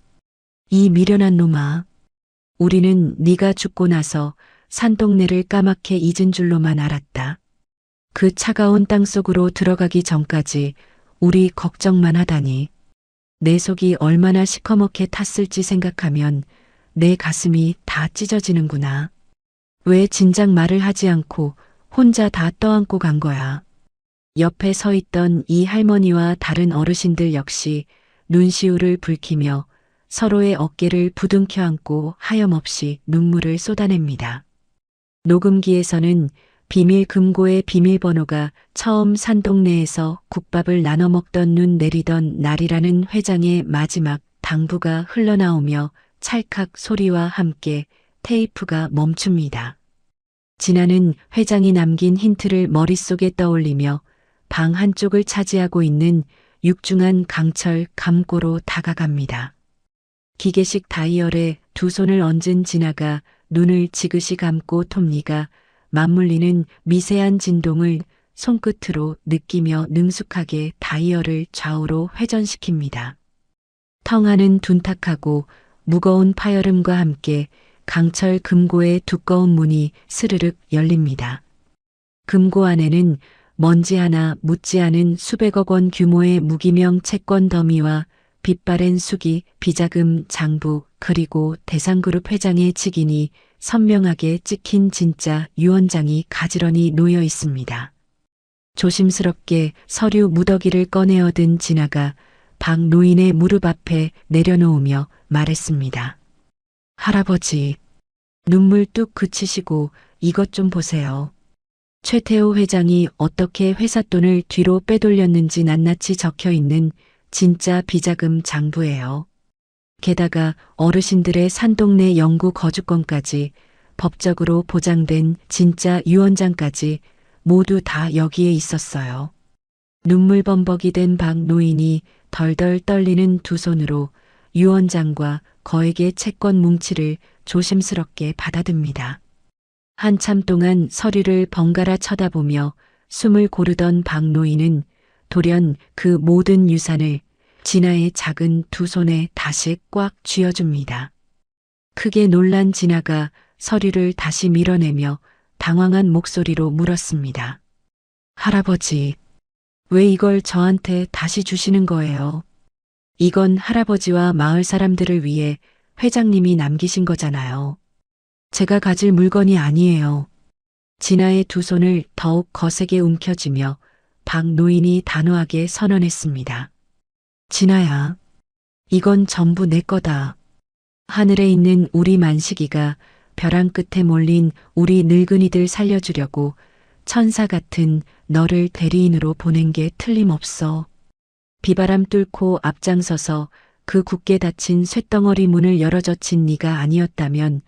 이 미련한 놈아, 우리는 네가 죽고 나서 산동네를 까맣게 잊은 줄로만 알았다. 그 차가운 땅속으로 들어가기 전까지 우리 걱정만 하다니. 내 속이 얼마나 시커멓게 탔을지 생각하면 내 가슴이 다 찢어지는구나. 왜 진작 말을 하지 않고 혼자 다 떠안고 간 거야. 옆에 서 있던 이 할머니와 다른 어르신들 역시 눈시울을 붉히며 서로의 어깨를 부둥켜 안고 하염없이 눈물을 쏟아냅니다. 녹음기에서는 비밀 금고의 비밀번호가 처음 산동네에서 국밥을 나눠 먹던 눈 내리던 날이라는 회장의 마지막 당부가 흘러나오며 찰칵 소리와 함께 테이프가 멈춥니다. 진아는 회장이 남긴 힌트를 머릿속에 떠올리며 방 한쪽을 차지하고 있는 육중한 강철 감고로 다가갑니다. 기계식 다이얼에 두 손을 얹은 진아가 눈을 지그시 감고 톱니가 맞물리는 미세한 진동을 손끝으로 느끼며 능숙하게 다이얼을 좌우로 회전시킵니다. 텅하는 둔탁하고 무거운 파열음과 함께 강철 금고의 두꺼운 문이 스르륵 열립니다. 금고 안에는 먼지 하나 묻지 않은 수백억 원 규모의 무기명 채권 더미와 빛바랜 수기, 비자금, 장부, 그리고 대상그룹 회장의 직인이 선명하게 찍힌 진짜 유언장이 가지런히 놓여 있습니다. 조심스럽게 서류 무더기를 꺼내어 든 진아가 박 노인의 무릎 앞에 내려놓으며 말했습니다. 할아버지, 눈물 뚝 그치시고 이것 좀 보세요. 최태호 회장이 어떻게 회사 돈을 뒤로 빼돌렸는지 낱낱이 적혀 있는 진짜 비자금 장부예요. 게다가 어르신들의 산동네 영구 거주권까지 법적으로 보장된 진짜 유언장까지 모두 다 여기에 있었어요. 눈물 범벅이 된 박 노인이 덜덜 떨리는 두 손으로 유언장과 거액의 채권 뭉치를 조심스럽게 받아듭니다. 한참 동안 서류를 번갈아 쳐다보며 숨을 고르던 박 노인은 돌연 그 모든 유산을 진아의 작은 두 손에 다시 꽉 쥐어줍니다. 크게 놀란 진아가 서류를 다시 밀어내며 당황한 목소리로 물었습니다. 할아버지, 왜 이걸 저한테 다시 주시는 거예요? 이건 할아버지와 마을 사람들을 위해 회장님이 남기신 거잖아요. 제가 가질 물건이 아니에요. 진아의 두 손을 더욱 거세게 움켜쥐며 박 노인이 단호하게 선언했습니다. 진아야, 이건 전부 내 거다. 하늘에 있는 우리 만식이가 벼랑 끝에 몰린 우리 늙은이들 살려주려고 천사 같은 너를 대리인으로 보낸 게 틀림없어. 비바람 뚫고 앞장서서 그 굳게 닫힌 쇳덩어리 문을 열어젖힌 네가 아니었다면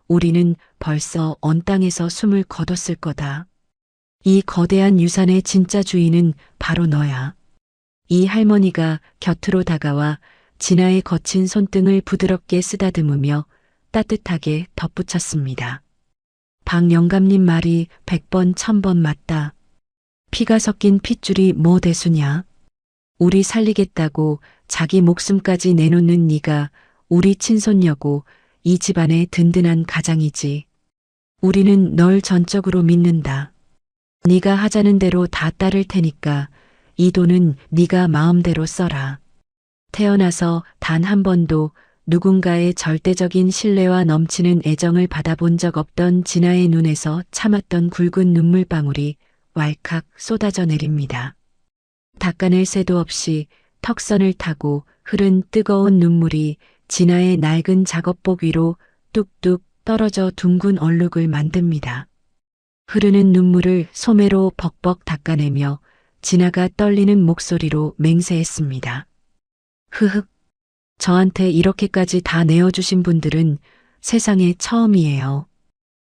우리는 벌써 언 땅에서 숨을 거뒀을 거다. 이 거대한 유산의 진짜 주인은 바로 너야. 이 할머니가 곁으로 다가와 진아의 거친 손등을 부드럽게 쓰다듬으며 따뜻하게 덧붙였습니다. 박 영감님 말이 100번 1000번 맞다. 피가 섞인 핏줄이 뭐 대수냐. 우리 살리겠다고 자기 목숨까지 내놓는 네가 우리 친손녀고 이 집안의 든든한 가장이지. 우리는 널 전적으로 믿는다. 네가 하자는 대로 다 따를 테니까 이 돈은 네가 마음대로 써라. 태어나서 단 한 번도 누군가의 절대적인 신뢰와 넘치는 애정을 받아본 적 없던 진아의 눈에서 참았던 굵은 눈물방울이 왈칵 쏟아져 내립니다. 닦아낼 새도 없이 턱선을 타고 흐른 뜨거운 눈물이 진아의 낡은 작업복 위로 뚝뚝 떨어져 둥근 얼룩을 만듭니다. 흐르는 눈물을 소매로 벅벅 닦아내며 진아가 떨리는 목소리로 맹세했습니다. 흐흑. 저한테 이렇게까지 다 내어주신 분들은 세상에 처음이에요.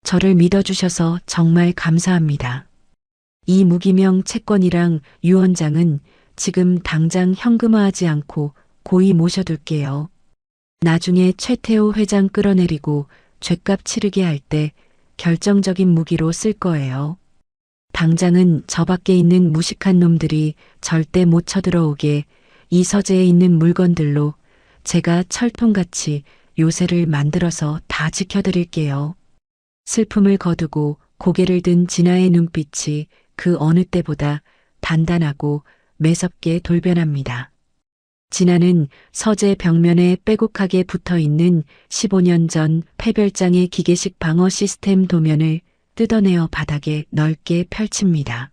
저를 믿어주셔서 정말 감사합니다. 이 무기명 채권이랑 유언장은 지금 당장 현금화하지 않고 고이 모셔둘게요. 나중에 최태호 회장 끌어내리고 죗값 치르게 할 때 결정적인 무기로 쓸 거예요. 당장은 저 밖에 있는 무식한 놈들이 절대 못 쳐들어오게 이 서재에 있는 물건들로 제가 철통같이 요새를 만들어서 다 지켜드릴게요. 슬픔을 거두고 고개를 든 진아의 눈빛이 그 어느 때보다 단단하고 매섭게 돌변합니다. 진아는 서재 벽면에 빼곡하게 붙어있는 15년 전 폐별장의 기계식 방어 시스템 도면을 뜯어내어 바닥에 넓게 펼칩니다.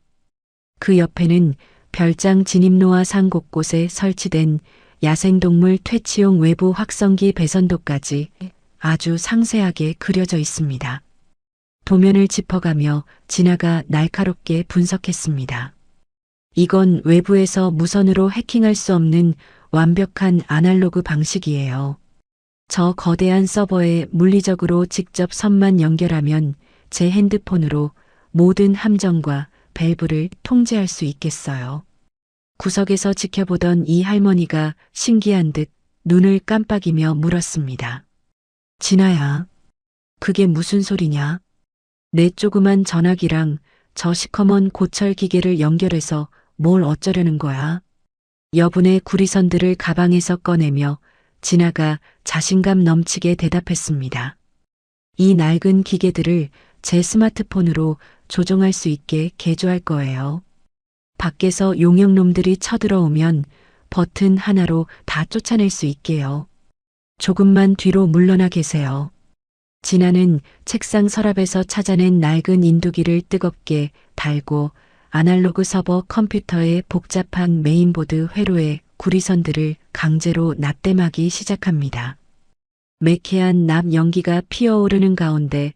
그 옆에는 별장 진입로와 상 곳곳에 설치된 야생동물 퇴치용 외부 확성기 배선도까지 아주 상세하게 그려져 있습니다. 도면을 짚어가며 진아가 날카롭게 분석했습니다. 이건 외부에서 무선으로 해킹할 수 없는 완벽한 아날로그 방식이에요. 저 거대한 서버에 물리적으로 직접 선만 연결하면 제 핸드폰으로 모든 함정과 밸브를 통제할 수 있겠어요. 구석에서 지켜보던 이 할머니가 신기한 듯 눈을 깜빡이며 물었습니다. 진아야, 그게 무슨 소리냐? 내 조그만 전화기랑 저 시커먼 고철 기계를 연결해서 뭘 어쩌려는 거야? 여분의 구리선들을 가방에서 꺼내며 진아가 자신감 넘치게 대답했습니다. 이 낡은 기계들을 제 스마트폰으로 조종할 수 있게 개조할 거예요. 밖에서 용역놈들이 쳐들어오면 버튼 하나로 다 쫓아낼 수 있게요. 조금만 뒤로 물러나 계세요. 진아는 책상 서랍에서 찾아낸 낡은 인두기를 뜨겁게 달고 아날로그 서버 컴퓨터의 복잡한 메인보드 회로에 구리선들을 강제로 납땜하기 시작합니다. 매캐한 납 연기가 피어오르는 가운데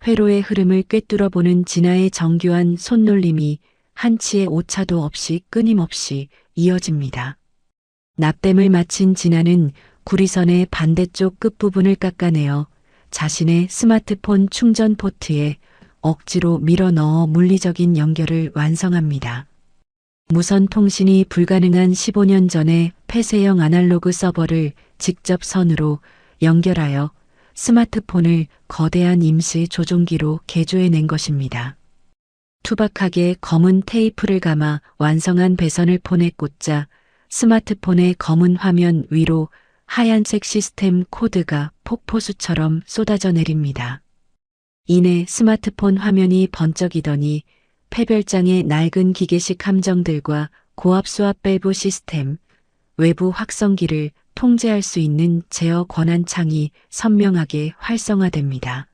회로의 흐름을 꿰뚫어 보는 진아의 정교한 손놀림이 한치의 오차도 없이 끊임없이 이어집니다. 납땜을 마친 진아는 구리선의 반대쪽 끝부분을 깎아내어 자신의 스마트폰 충전 포트에 억지로 밀어 넣어 물리적인 연결을 완성합니다. 무선 통신이 불가능한 15년 전의 폐쇄형 아날로그 서버를 직접 선으로 연결하여 스마트폰을 거대한 임시 조종기로 개조해낸 것입니다. 투박하게 검은 테이프를 감아 완성한 배선을 폰에 꽂자 스마트폰의 검은 화면 위로 하얀색 시스템 코드가 폭포수처럼 쏟아져 내립니다. 이내 스마트폰 화면이 번쩍이더니 폐별장의 낡은 기계식 함정들과 고압 수압 밸브 시스템, 외부 확성기를 통제할 수 있는 제어 권한 창이 선명하게 활성화됩니다.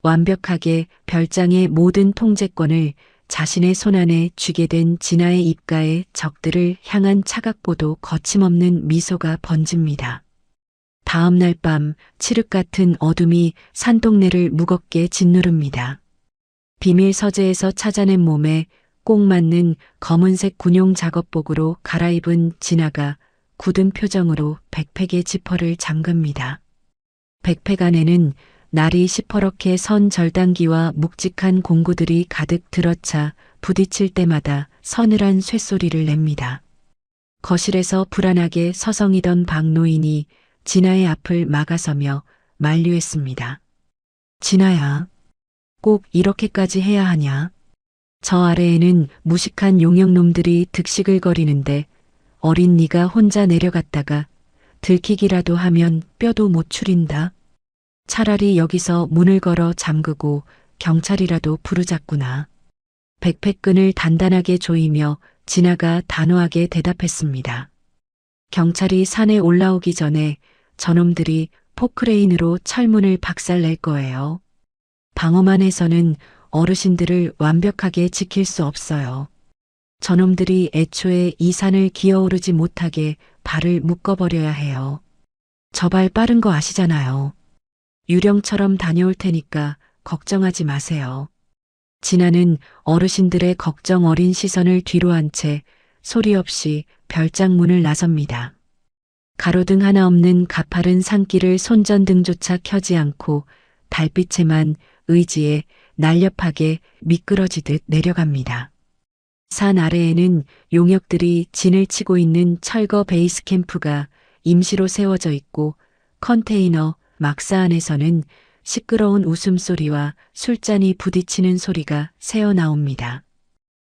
완벽하게 별장의 모든 통제권을 자신의 손안에 쥐게 된 진아의 입가에 적들을 향한 차갑고도 거침없는 미소가 번집니다. 다음 날 밤 칠흑 같은 어둠이 산동네를 무겁게 짓누릅니다. 비밀 서재에서 찾아낸 몸에 꼭 맞는 검은색 군용 작업복으로 갈아입은 진아가 굳은 표정으로 백팩의 지퍼를 잠급니다. 백팩 안에는 날이 시퍼렇게 선 절단기와 묵직한 공구들이 가득 들어차 부딪힐 때마다 서늘한 쇳소리를 냅니다. 거실에서 불안하게 서성이던 박노인이 진아의 앞을 막아서며 만류했습니다. 진아야, 꼭 이렇게까지 해야 하냐? 저 아래에는 무식한 용역놈들이 득시글거리는데 어린 네가 혼자 내려갔다가 들키기라도 하면 뼈도 못 추린다. 차라리 여기서 문을 걸어 잠그고 경찰이라도 부르자꾸나. 백팩끈을 단단하게 조이며 진아가 단호하게 대답했습니다. 경찰이 산에 올라오기 전에 저놈들이 포크레인으로 철문을 박살낼 거예요. 방어만 해서는 어르신들을 완벽하게 지킬 수 없어요. 저놈들이 애초에 이 산을 기어오르지 못하게 발을 묶어버려야 해요. 저 발 빠른 거 아시잖아요. 유령처럼 다녀올 테니까 걱정하지 마세요. 진아는 어르신들의 걱정 어린 시선을 뒤로 한 채 소리 없이 별장문을 나섭니다. 가로등 하나 없는 가파른 산길을 손전등조차 켜지 않고 달빛에만 의지에 날렵하게 미끄러지듯 내려갑니다. 산 아래에는 용역들이 진을 치고 있는 철거 베이스 캠프가 임시로 세워져 있고 컨테이너 막사 안에서는 시끄러운 웃음소리와 술잔이 부딪히는 소리가 새어나옵니다.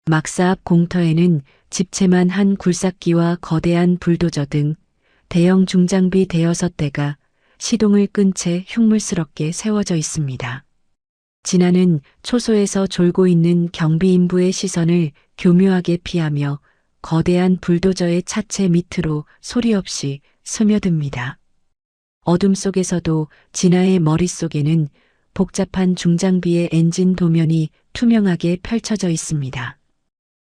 막사 앞 공터에는 집채만 한 굴삭기와 거대한 불도저 등 대형 중장비 대여섯 대가 시동을 끈 채 흉물스럽게 세워져 있습니다. 진아는 초소에서 졸고 있는 경비인부의 시선을 교묘하게 피하며 거대한 불도저의 차체 밑으로 소리 없이 스며듭니다. 어둠 속에서도 진아의 머릿속에는 복잡한 중장비의 엔진 도면이 투명하게 펼쳐져 있습니다.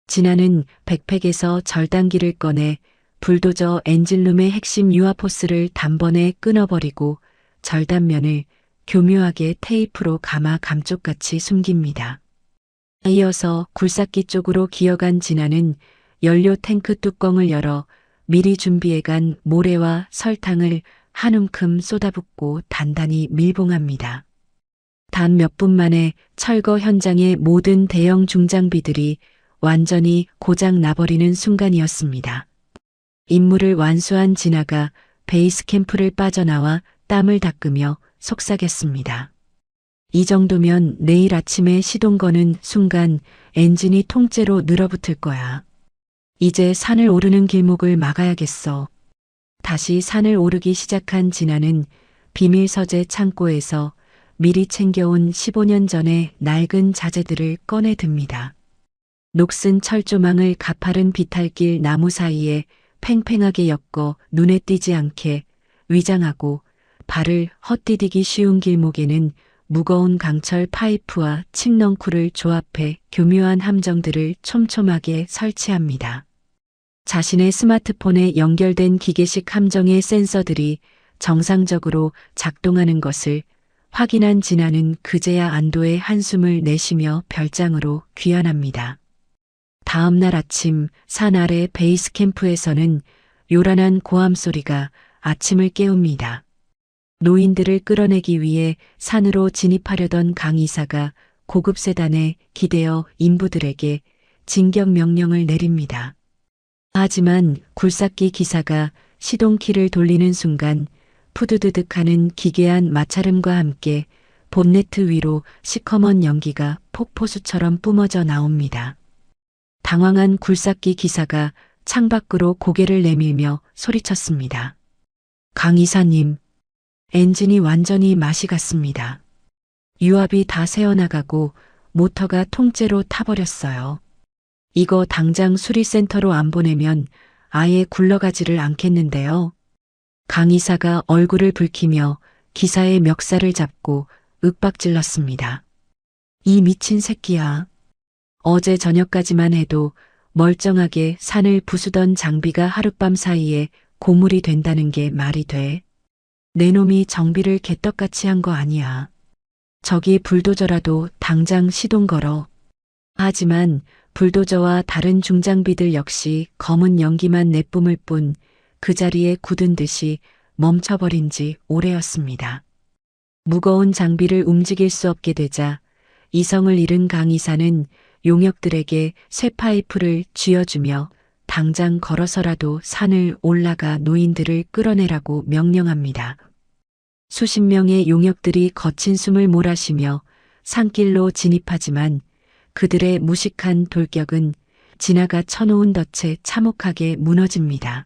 진아는 백팩에서 절단기를 꺼내 불도저 엔진룸의 핵심 유아포스를 단번에 끊어버리고 절단면을 교묘하게 테이프로 감아 감쪽같이 숨깁니다. 이어서 굴삭기 쪽으로 기어간 진아는 연료 탱크 뚜껑을 열어 미리 준비해간 모래와 설탕을 한 움큼 쏟아붓고 단단히 밀봉합니다. 단 몇 분 만에 철거 현장의 모든 대형 중장비들이 완전히 고장 나버리는 순간이었습니다. 임무를 완수한 진아가 베이스 캠프를 빠져나와 땀을 닦으며 속삭였습니다. 이 정도면 내일 아침에 시동 거는 순간 엔진이 통째로 늘어붙을 거야. 이제 산을 오르는 길목을 막아야겠어. 다시 산을 오르기 시작한 진아는 비밀 서재 창고에서 미리 챙겨온 15년 전의 낡은 자재들을 꺼내 듭니다. 녹슨 철조망을 가파른 비탈길 나무 사이에 팽팽하게 엮어 눈에 띄지 않게 위장하고 발을 헛디디기 쉬운 길목에는 무거운 강철 파이프와 칡넝쿨을 조합해 교묘한 함정들을 촘촘하게 설치합니다. 자신의 스마트폰에 연결된 기계식 함정의 센서들이 정상적으로 작동하는 것을 확인한 진아는 그제야 안도의 한숨을 내쉬며 별장으로 귀환합니다. 다음 날 아침 산 아래 베이스 캠프에서는 요란한 고함 소리가 아침을 깨웁니다. 노인들을 끌어내기 위해 산으로 진입하려던 강 이사가 고급 세단에 기대어 인부들에게 진격 명령을 내립니다. 하지만 굴삭기 기사가 시동키를 돌리는 순간 푸드드득하는 기괴한 마찰음과 함께 본네트 위로 시커먼 연기가 폭포수처럼 뿜어져 나옵니다. 당황한 굴삭기 기사가 창밖으로 고개를 내밀며 소리쳤습니다. 강 이사님, 엔진이 완전히 맛이 갔습니다. 유압이 다 새어나가고 모터가 통째로 타버렸어요. 이거 당장 수리센터로 안 보내면 아예 굴러가지를 않겠는데요. 강 이사가 얼굴을 붉히며 기사의 멱살을 잡고 윽박질렀습니다. 이 미친 새끼야. 어제 저녁까지만 해도 멀쩡하게 산을 부수던 장비가 하룻밤 사이에 고물이 된다는 게 말이 돼. 내 놈이 정비를 개떡같이 한 거 아니야. 저기 불도저라도 당장 시동 걸어. 하지만 불도저와 다른 중장비들 역시 검은 연기만 내뿜을 뿐 그 자리에 굳은 듯이 멈춰버린 지 오래였습니다. 무거운 장비를 움직일 수 없게 되자 이성을 잃은 강 이사는 용역들에게 쇠파이프를 쥐어주며 당장 걸어서라도 산을 올라가 노인들을 끌어내라고 명령합니다. 수십 명의 용역들이 거친 숨을 몰아쉬며 산길로 진입하지만 그들의 무식한 돌격은 진아가 쳐놓은 덫에 참혹하게 무너집니다.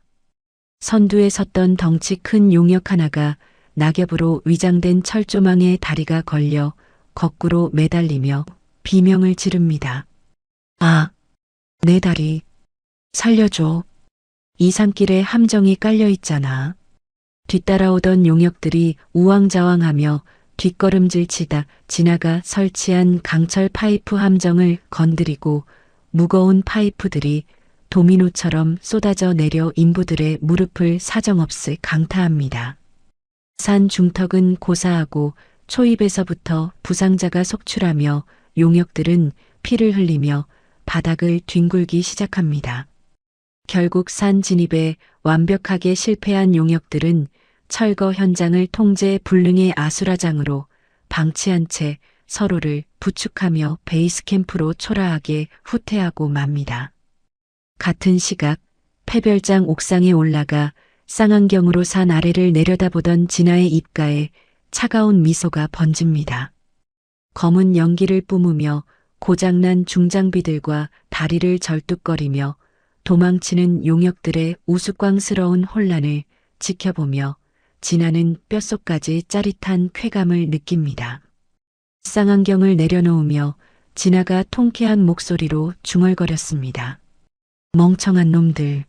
선두에 섰던 덩치 큰 용역 하나가 낙엽으로 위장된 철조망에 다리가 걸려 거꾸로 매달리며 비명을 지릅니다. 아, 내 다리. 살려줘. 이 산길에 함정이 깔려 있잖아. 뒤따라오던 용역들이 우왕좌왕하며 뒷걸음질 치다 지나가 설치한 강철 파이프 함정을 건드리고 무거운 파이프들이 도미노처럼 쏟아져 내려 인부들의 무릎을 사정없이 강타합니다. 산 중턱은 고사하고 초입에서부터 부상자가 속출하며 용역들은 피를 흘리며 바닥을 뒹굴기 시작합니다. 결국 산 진입에 완벽하게 실패한 용역들은 철거 현장을 통제 불능의 아수라장으로 방치한 채 서로를 부축하며 베이스 캠프로 초라하게 후퇴하고 맙니다. 같은 시각 폐별장 옥상에 올라가 쌍안경으로 산 아래를 내려다보던 진아의 입가에 차가운 미소가 번집니다. 검은 연기를 뿜으며 고장난 중장비들과 다리를 절뚝거리며 도망치는 용역들의 우스꽝스러운 혼란을 지켜보며 진아는 뼛속까지 짜릿한 쾌감을 느낍니다. 쌍안경을 내려놓으며 진아가 통쾌한 목소리로 중얼거렸습니다. 멍청한 놈들.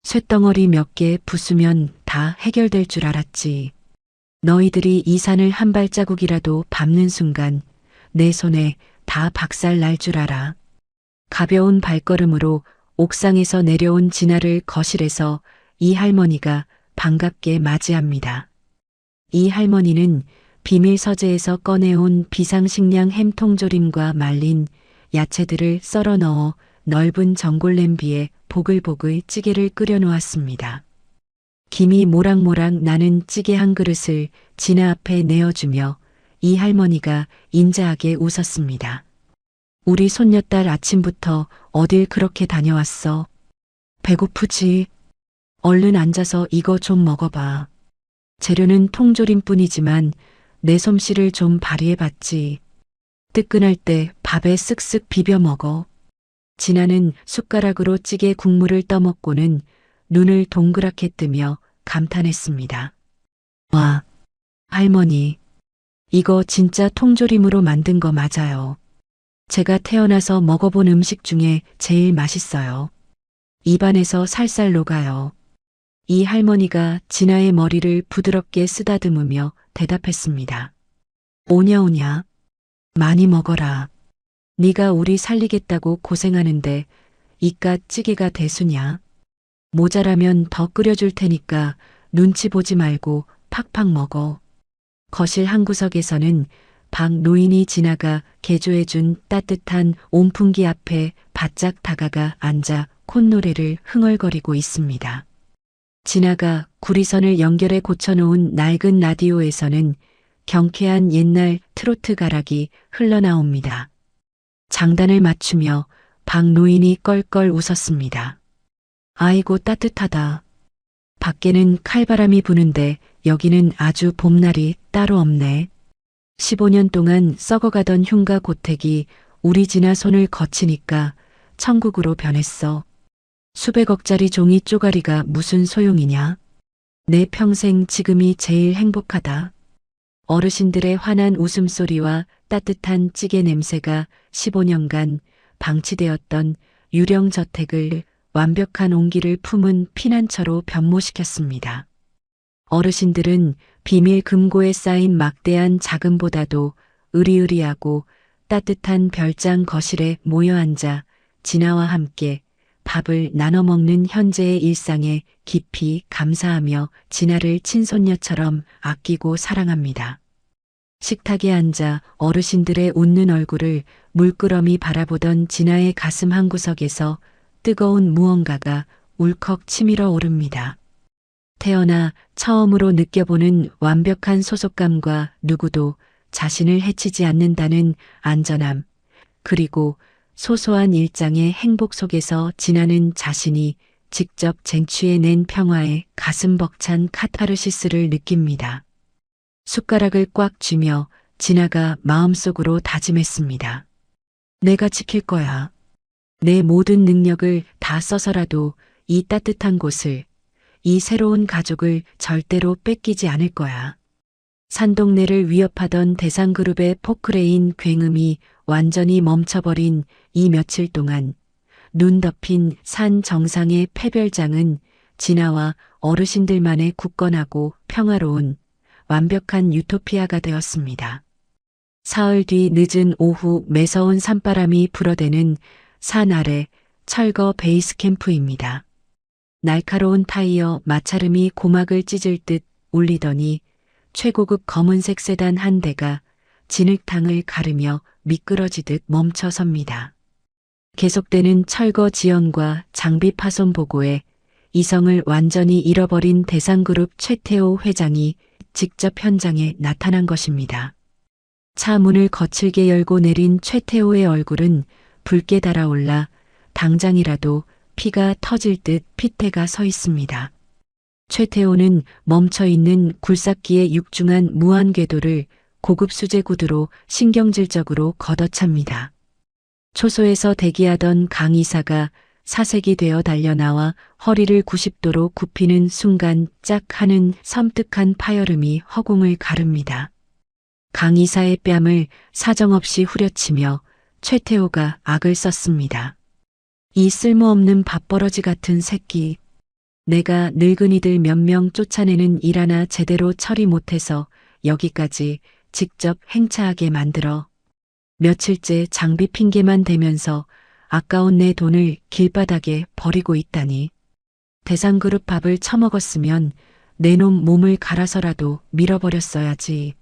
쇳덩어리 몇 개 부수면 다 해결될 줄 알았지. 너희들이 이 산을 한 발자국이라도 밟는 순간 내 손에 다 박살 날 줄 알아. 가벼운 발걸음으로 옥상에서 내려온 진아를 거실에서 이 할머니가 반갑게 맞이합니다. 이 할머니는 비밀 서재에서 꺼내온 비상식량 햄통조림과 말린 야채들을 썰어 넣어 넓은 전골 냄비에 보글보글 찌개를 끓여 놓았습니다. 김이 모락모락 나는 찌개 한 그릇을 진아 앞에 내어주며 이 할머니가 인자하게 웃었습니다. 우리 손녀딸 아침부터 어딜 그렇게 다녀왔어? 배고프지? 얼른 앉아서 이거 좀 먹어봐. 재료는 통조림뿐이지만 내 솜씨를 좀 발휘해봤지. 뜨끈할 때 밥에 쓱쓱 비벼 먹어. 진아는 숟가락으로 찌개 국물을 떠먹고는 눈을 동그랗게 뜨며 감탄했습니다. 와, 할머니, 이거 진짜 통조림으로 만든 거 맞아요. 제가 태어나서 먹어본 음식 중에 제일 맛있어요. 입안에서 살살 녹아요. 이 할머니가 진아의 머리를 부드럽게 쓰다듬으며 대답했습니다. 오냐오냐, 많이 먹어라. 네가 우리 살리겠다고 고생하는데 이깟 찌개가 대수냐. 모자라면 더 끓여줄 테니까 눈치 보지 말고 팍팍 먹어. 거실 한 구석에서는 박 노인이 지나가 개조해준 따뜻한 온풍기 앞에 바짝 다가가 앉아 콧노래를 흥얼거리고 있습니다. 진아가 구리선을 연결해 고쳐놓은 낡은 라디오에서는 경쾌한 옛날 트로트 가락이 흘러나옵니다. 장단을 맞추며 박 노인이 껄껄 웃었습니다. 아이고 따뜻하다. 밖에는 칼바람이 부는데 여기는 아주 봄날이 따로 없네. 15년 동안 썩어가던 흉가 고택이 우리 진아 손을 거치니까 천국으로 변했어. 수백억짜리 종이 쪼가리가 무슨 소용이냐. 내 평생 지금이 제일 행복하다. 어르신들의 환한 웃음소리와 따뜻한 찌개 냄새가 15년간 방치되었던 유령 저택을 완벽한 온기를 품은 피난처로 변모시켰습니다. 어르신들은 비밀 금고에 쌓인 막대한 자금보다도 으리으리하고 따뜻한 별장 거실에 모여 앉아 진아와 함께 밥을 나눠 먹는 현재의 일상에 깊이 감사하며 진아를 친손녀처럼 아끼고 사랑합니다. 식탁에 앉아 어르신들의 웃는 얼굴을 물끄러미 바라보던 진아의 가슴 한구석에서 뜨거운 무언가가 울컥 치밀어 오릅니다. 태어나 처음으로 느껴보는 완벽한 소속감과 누구도 자신을 해치지 않는다는 안전함, 그리고 소소한 일장의 행복 속에서 진아는 자신이 직접 쟁취해낸 평화에 가슴 벅찬 카타르시스를 느낍니다. 숟가락을 꽉 쥐며 진아가 마음속으로 다짐했습니다. 내가 지킬 거야. 내 모든 능력을 다 써서라도 이 따뜻한 곳을, 이 새로운 가족을 절대로 뺏기지 않을 거야. 산동네를 위협하던 대상그룹의 포크레인 굉음이 완전히 멈춰버린 이 며칠 동안 눈 덮인 산 정상의 폐별장은 진아와 어르신들만의 굳건하고 평화로운 완벽한 유토피아가 되었습니다. 사흘 뒤 늦은 오후 매서운 산바람이 불어대는 산 아래 철거 베이스 캠프입니다. 날카로운 타이어 마찰음이 고막을 찢을 듯 울리더니 최고급 검은색 세단 한 대가 진흙탕을 가르며 미끄러지듯 멈춰 섭니다. 계속되는 철거 지연과 장비 파손 보고에 이성을 완전히 잃어버린 대상그룹 최태호 회장이 직접 현장에 나타난 것입니다. 차 문을 거칠게 열고 내린 최태호의 얼굴은 붉게 달아올라 당장이라도 피가 터질 듯 핏대가 서 있습니다. 최태호는 멈춰있는 굴삭기의 육중한 무한 궤도를 고급 수제 구두로 신경질적으로 걷어찹니다. 초소에서 대기하던 강 이사가 사색이 되어 달려나와 허리를 90도로 굽히는 순간 짝 하는 섬뜩한 파열음이 허공을 가릅니다. 강 이사의 뺨을 사정없이 후려치며 최태호가 악을 썼습니다. 이 쓸모없는 밥버러지 같은 새끼. 내가 늙은이들 몇 명 쫓아내는 일 하나 제대로 처리 못해서 여기까지 직접 행차하게 만들어. 며칠째 장비 핑계만 대면서 아까운 내 돈을 길바닥에 버리고 있다니. 대상그룹 밥을 처먹었으면 내 놈 몸을 갈아서라도 밀어버렸어야지.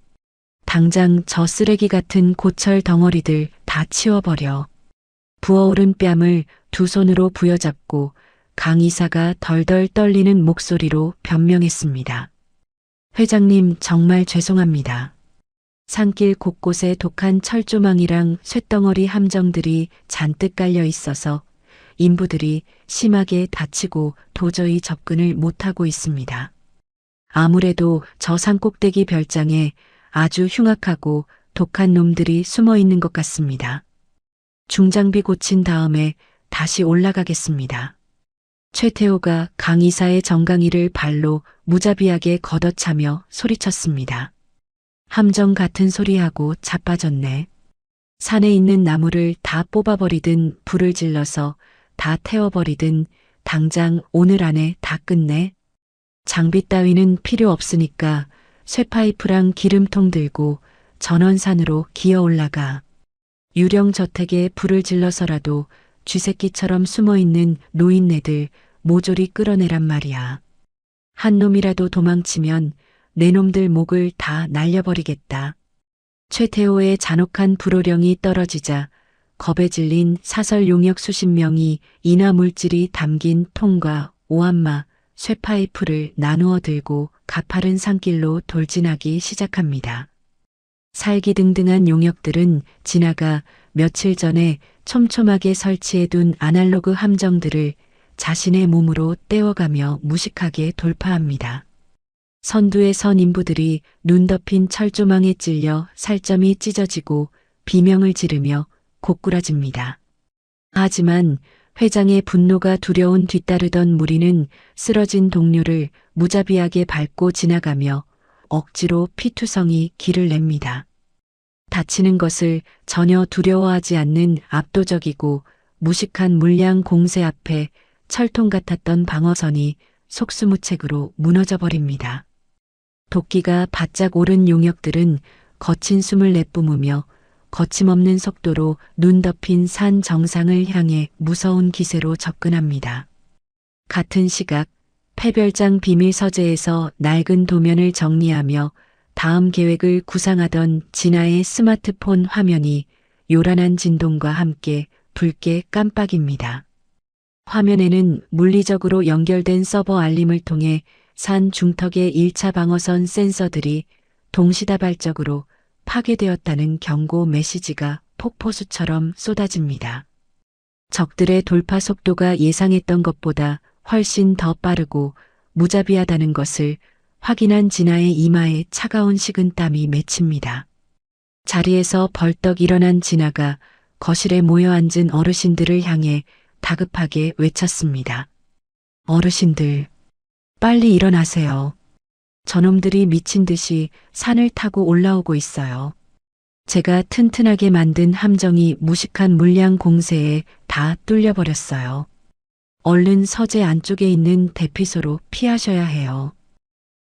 당장 저 쓰레기 같은 고철 덩어리들 다 치워버려. 부어오른 뺨을 두 손으로 부여잡고 강 이사가 덜덜 떨리는 목소리로 변명했습니다. 회장님 정말 죄송합니다. 산길 곳곳에 독한 철조망이랑 쇳덩어리 함정들이 잔뜩 깔려 있어서 인부들이 심하게 다치고 도저히 접근을 못하고 있습니다. 아무래도 저 산꼭대기 별장에 아주 흉악하고 독한 놈들이 숨어 있는 것 같습니다. 중장비 고친 다음에 다시 올라가겠습니다. 최태호가 강 이사의 정강이를 발로 무자비하게 걷어차며 소리쳤습니다. 함정 같은 소리하고 자빠졌네. 산에 있는 나무를 다 뽑아버리든 불을 질러서 다 태워버리든 당장 오늘 안에 다 끝내. 장비 따위는 필요 없으니까 쇠파이프랑 기름통 들고 전원산으로 기어 올라가. 유령 저택에 불을 질러서라도 쥐새끼처럼 숨어있는 노인네들 모조리 끌어내란 말이야. 한 놈이라도 도망치면 내 놈들 목을 다 날려버리겠다. 최태호의 잔혹한 불호령이 떨어지자 겁에 질린 사설 용역 수십 명이 인화 물질이 담긴 통과 오한마, 쇠파이프를 나누어 들고 가파른 산길로 돌진하기 시작합니다. 살기등등한 용역들은 진아가 며칠 전에 촘촘하게 설치해둔 아날로그 함정들을 자신의 몸으로 떼어가며 무식하게 돌파합니다. 선두에 선 인부들이 눈 덮인 철조망에 찔려 살점이 찢어지고 비명을 지르며 고꾸라집니다. 하지만 회장의 분노가 두려운 뒤따르던 무리는 쓰러진 동료를 무자비하게 밟고 지나가며 억지로 피투성이 길을 냅니다. 다치는 것을 전혀 두려워하지 않는 압도적이고 무식한 물량 공세 앞에 철통 같았던 방어선이 속수무책으로 무너져 버립니다. 도끼가 바짝 오른 용역들은 거친 숨을 내뿜으며 거침없는 속도로 눈 덮인 산 정상을 향해 무서운 기세로 접근합니다. 같은 시각 폐별장 비밀 서재에서 낡은 도면을 정리하며 다음 계획을 구상하던 진아의 스마트폰 화면이 요란한 진동과 함께 붉게 깜빡입니다. 화면에는 물리적으로 연결된 서버 알림을 통해 산 중턱의 1차 방어선 센서들이 동시다발적으로 파괴되었다는 경고 메시지가 폭포수처럼 쏟아집니다. 적들의 돌파 속도가 예상했던 것보다 훨씬 더 빠르고 무자비하다는 것을 확인한 진아의 이마에 차가운 식은땀이 맺힙니다. 자리에서 벌떡 일어난 진아가 거실에 모여 앉은 어르신들을 향해 다급하게 외쳤습니다. 어르신들, 빨리 일어나세요. 저놈들이 미친 듯이 산을 타고 올라오고 있어요. 제가 튼튼하게 만든 함정이 무식한 물량 공세에 다 뚫려버렸어요. 얼른 서재 안쪽에 있는 대피소로 피하셔야 해요.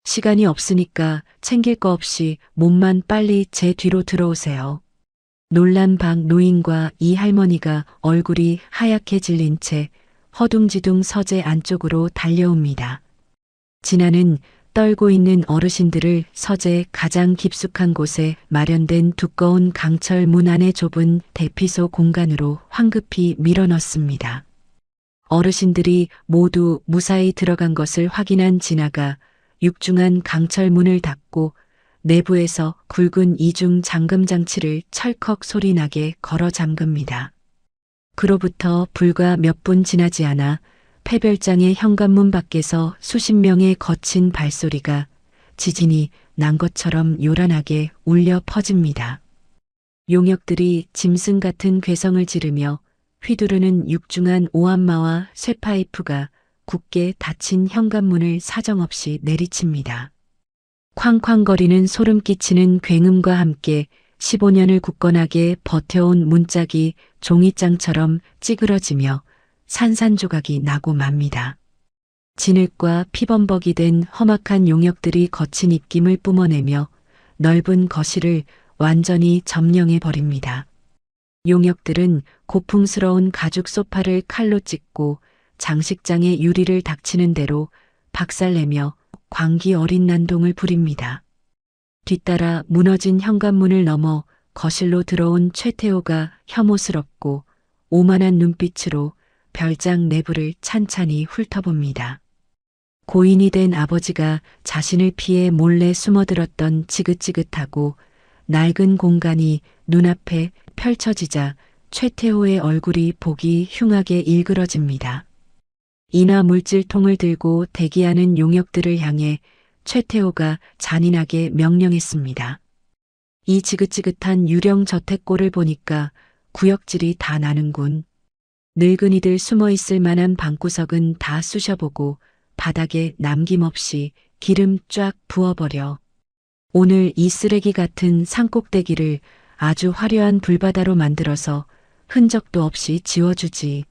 시간이 없으니까 챙길 거 없이 몸만 빨리 제 뒤로 들어오세요. 놀란 박 노인과 이 할머니가 얼굴이 하얗게 질린 채 허둥지둥 서재 안쪽으로 달려옵니다. 진아는 떨고 있는 어르신들을 서재 가장 깊숙한 곳에 마련된 두꺼운 강철 문 안의 좁은 대피소 공간으로 황급히 밀어넣습니다. 어르신들이 모두 무사히 들어간 것을 확인한 진아가 육중한 강철 문을 닫고 내부에서 굵은 이중 잠금 장치를 철컥 소리나게 걸어 잠깁니다. 그로부터 불과 몇 분 지나지 않아 폐별장의 현관문 밖에서 수십 명의 거친 발소리가 지진이 난 것처럼 요란하게 울려 퍼집니다. 용역들이 짐승 같은 괴성을 지르며 휘두르는 육중한 오한마와 쇠파이프가 굳게 닫힌 현관문을 사정없이 내리칩니다. 쾅쾅거리는 소름 끼치는 굉음과 함께 15년을 굳건하게 버텨온 문짝이 종이장처럼 찌그러지며 산산조각이 나고 맙니다. 진흙과 피범벅이 된 험악한 용역들이 거친 입김을 뿜어내며 넓은 거실을 완전히 점령해 버립니다. 용역들은 고풍스러운 가죽 소파를 칼로 찢고 장식장의 유리를 닥치는 대로 박살내며 광기 어린 난동을 부립니다. 뒤따라 무너진 현관문을 넘어 거실로 들어온 최태호가 혐오스럽고 오만한 눈빛으로 별장 내부를 찬찬히 훑어봅니다. 고인이 된 아버지가 자신을 피해 몰래 숨어들었던 지긋지긋하고 낡은 공간이 눈앞에 펼쳐지자 최태호의 얼굴이 보기 흉하게 일그러집니다. 인화 물질통을 들고 대기하는 용역들을 향해 최태호가 잔인하게 명령했습니다. 이 지긋지긋한 유령 저택골을 보니까 구역질이 다 나는군. 늙은이들 숨어 있을 만한 방구석은 다 쑤셔보고 바닥에 남김없이 기름 쫙 부어버려. 오늘 이 쓰레기 같은 산꼭대기를 아주 화려한 불바다로 만들어서 흔적도 없이 지워주지.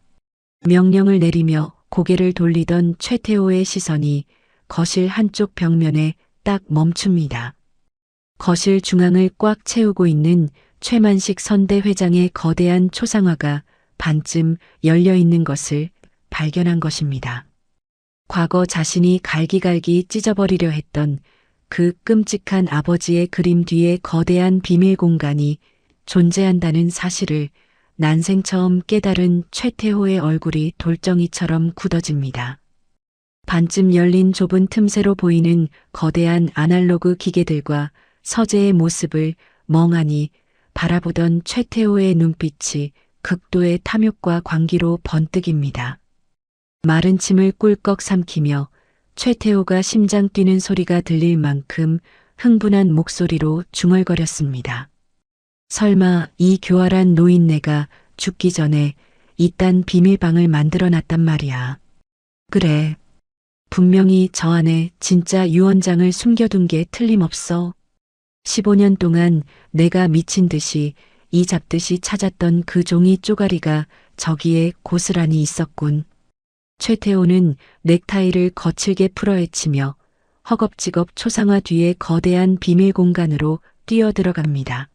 명령을 내리며 고개를 돌리던 최태호의 시선이 거실 한쪽 벽면에 딱 멈춥니다. 거실 중앙을 꽉 채우고 있는 최만식 선대회장의 거대한 초상화가 반쯤 열려 있는 것을 발견한 것입니다. 과거 자신이 갈기갈기 찢어버리려 했던 그 끔찍한 아버지의 그림 뒤에 거대한 비밀 공간이 존재한다는 사실을 난생 처음 깨달은 최태호의 얼굴이 돌덩이처럼 굳어집니다. 반쯤 열린 좁은 틈새로 보이는 거대한 아날로그 기계들과 서재의 모습을 멍하니 바라보던 최태호의 눈빛이 극도의 탐욕과 광기로 번뜩입니다. 마른 침을 꿀꺽 삼키며 최태호가 심장 뛰는 소리가 들릴 만큼 흥분한 목소리로 중얼거렸습니다. 설마 이 교활한 노인네가 죽기 전에 이딴 비밀방을 만들어놨단 말이야. 그래. 분명히 저 안에 진짜 유언장을 숨겨둔 게 틀림없어. 15년 동안 내가 미친 듯이 이 잡듯이 찾았던 그 종이 쪼가리가 저기에 고스란히 있었군. 최태호는 넥타이를 거칠게 풀어헤치며 허겁지겁 초상화 뒤에 거대한 비밀 공간으로 뛰어들어갑니다.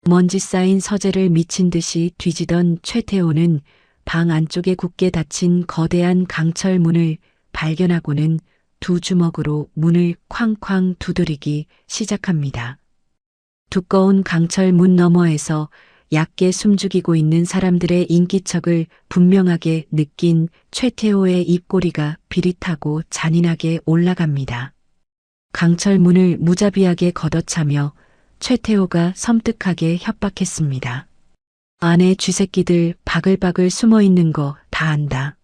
먼지 쌓인 서재를 미친 듯이 뒤지던 최태호는 방 안쪽에 굳게 닫힌 거대한 강철 문을 발견하고는 두 주먹으로 문을 쾅쾅 두드리기 시작합니다. 두꺼운 강철 문 너머에서 얕게 숨죽이고 있는 사람들의 인기척을 분명하게 느낀 최태호의 입꼬리가 비릿하고 잔인하게 올라갑니다. 강철 문을 무자비하게 걷어차며 최태호가 섬뜩하게 협박했습니다. 안에 쥐새끼들 바글바글 숨어 있는 거 다 안다.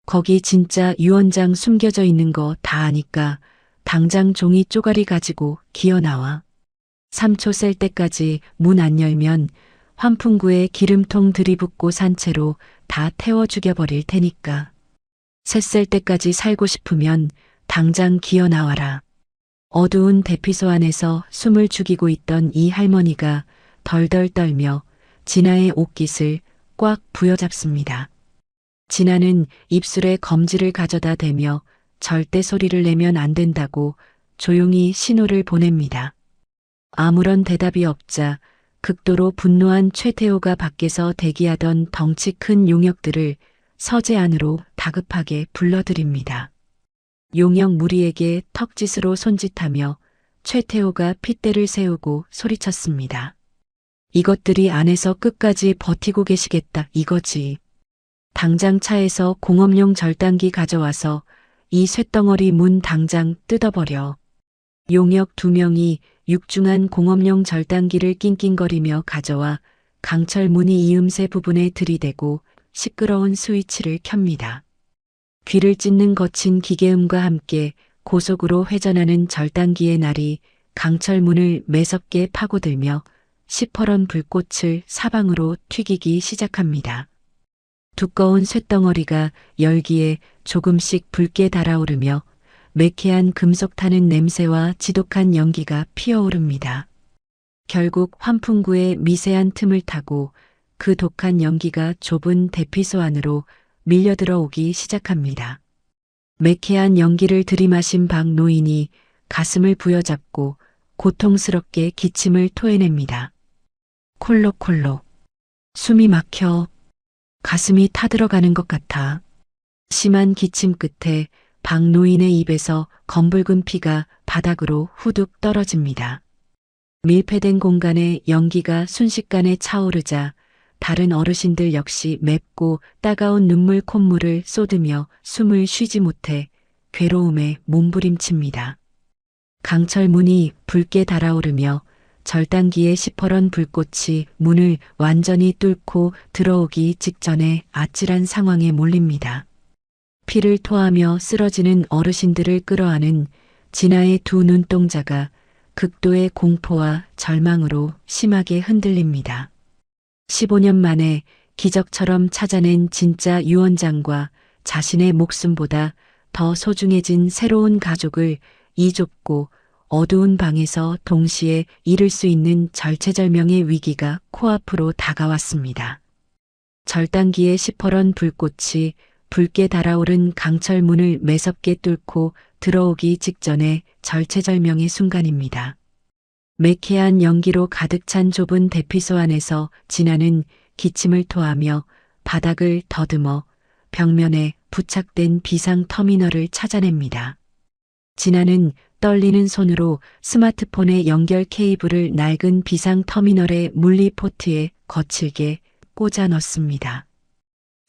거기 진짜 유언장 숨겨져 있는 거 다 아니까 당장 종이 쪼가리 가지고 기어나와. 3초 셀 때까지 문 안 열면 환풍구에 기름통 들이붓고 산 채로 다 태워 죽여버릴 테니까. 셋 셀 때까지 살고 싶으면 당장 기어나와라. 어두운 대피소 안에서 숨을 죽이고 있던 이 할머니가 덜덜 떨며 진아의 옷깃을 꽉 부여잡습니다. 진아는 입술에 검지를 가져다 대며 절대 소리를 내면 안 된다고 조용히 신호를 보냅니다. 아무런 대답이 없자 극도로 분노한 최태호가 밖에서 대기하던 덩치 큰 용역들을 서재 안으로 다급하게 불러들입니다. 용역 무리에게 턱짓으로 손짓하며 최태호가 핏대를 세우고 소리쳤습니다. 이것들이 안에서 끝까지 버티고 계시겠다 이거지. 당장 차에서 공업용 절단기 가져와서 이 쇳덩어리 문 당장 뜯어버려. 용역 2명이 육중한 공업용 절단기를 낑낑거리며 가져와 강철 무늬 이음새 부분에 들이대고 시끄러운 스위치를 켭니다. 귀를 찢는 거친 기계음과 함께 고속으로 회전하는 절단기의 날이 강철 문을 매섭게 파고들며 시퍼런 불꽃을 사방으로 튀기기 시작합니다. 두꺼운 쇳덩어리가 열기에 조금씩 붉게 달아오르며 매캐한 금속 타는 냄새와 지독한 연기가 피어오릅니다. 결국 환풍구의 미세한 틈을 타고 그 독한 연기가 좁은 대피소 안으로 밀려들어 오기 시작합니다. 매캐한 연기를 들이마신 박 노인이 가슴을 부여잡고 고통스럽게 기침을 토해냅니다. 콜록콜록. 숨이 막혀. 가슴이 타들어가는 것 같아. 심한 기침 끝에 박 노인의 입에서 검붉은 피가 바닥으로 후둑 떨어집니다. 밀폐된 공간에 연기가 순식간에 차오르자 다른 어르신들 역시 맵고 따가운 눈물 콧물을 쏟으며 숨을 쉬지 못해 괴로움에 몸부림칩니다. 강철 문이 붉게 달아오르며 절단기의 시퍼런 불꽃이 문을 완전히 뚫고 들어오기 직전에 아찔한 상황에 몰립니다. 피를 토하며 쓰러지는 어르신들을 끌어안은 진아의 두 눈동자가 극도의 공포와 절망으로 심하게 흔들립니다. 15년 만에 기적처럼 찾아낸 진짜 유언장과 자신의 목숨보다 더 소중해진 새로운 가족을 이 좁고 어두운 방에서 동시에 잃을 수 있는 절체절명의 위기가 코앞으로 다가왔습니다. 절단기의 시퍼런 불꽃이 붉게 달아오른 강철 문을 매섭게 뚫고 들어오기 직전에 절체절명의 순간입니다. 매캐한 연기로 가득 찬 좁은 대피소 안에서 진아는 기침을 토하며 바닥을 더듬어 벽면에 부착된 비상 터미널을 찾아냅니다. 진아는 떨리는 손으로 스마트폰의 연결 케이블을 낡은 비상 터미널의 물리 포트에 거칠게 꽂아 넣습니다.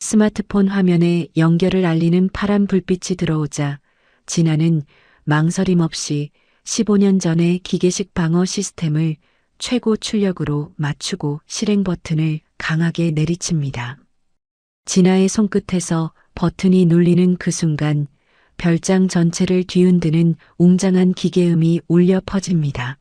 스마트폰 화면에 연결을 알리는 파란 불빛이 들어오자 진아는 망설임 없이 15년 전의 기계식 방어 시스템을 최고 출력으로 맞추고 실행 버튼을 강하게 내리칩니다. 진아의 손끝에서 버튼이 눌리는 그 순간 별장 전체를 뒤흔드는 웅장한 기계음이 울려 퍼집니다.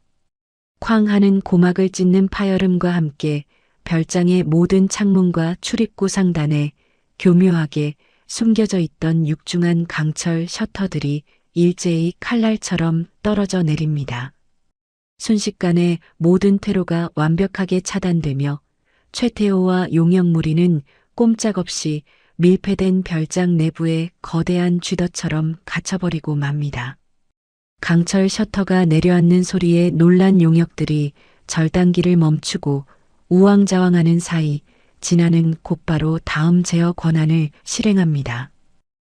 쾅 하는 고막을 찢는 파열음과 함께 별장의 모든 창문과 출입구 상단에 교묘하게 숨겨져 있던 육중한 강철 셔터들이 일제히 칼날처럼 떨어져 내립니다. 순식간에 모든 퇴로가 완벽하게 차단되며 최태호와 용역무리는 꼼짝없이 밀폐된 별장 내부에 거대한 쥐덫처럼 갇혀버리고 맙니다. 강철 셔터가 내려앉는 소리에 놀란 용역들이 절단기를 멈추고 우왕좌왕하는 사이 진아는 곧바로 다음 제어 권한을 실행합니다.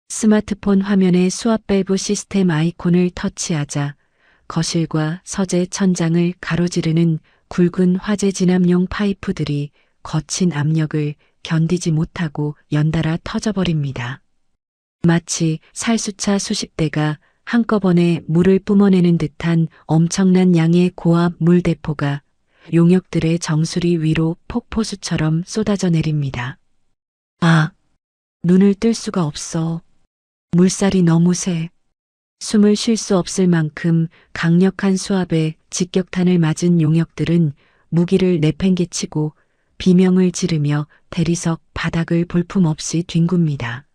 스마트폰 화면의 수압 밸브 시스템 아이콘을 터치하자 거실과 서재 천장을 가로지르는 굵은 화재 진압용 파이프들이 거친 압력을 견디지 못하고 연달아 터져버립니다. 마치 살수차 수십 대가 한꺼번에 물을 뿜어내는 듯한 엄청난 양의 고압 물대포가 용역들의 정수리 위로 폭포수처럼 쏟아져 내립니다. 눈을 뜰 수가 없어. 물살이 너무 세. 숨을 쉴 수 없을 만큼 강력한 수압에 직격탄을 맞은 용역들은 무기를 내팽개치고 비명을 지르며 대리석 바닥을 볼품없이 뒹굽니다.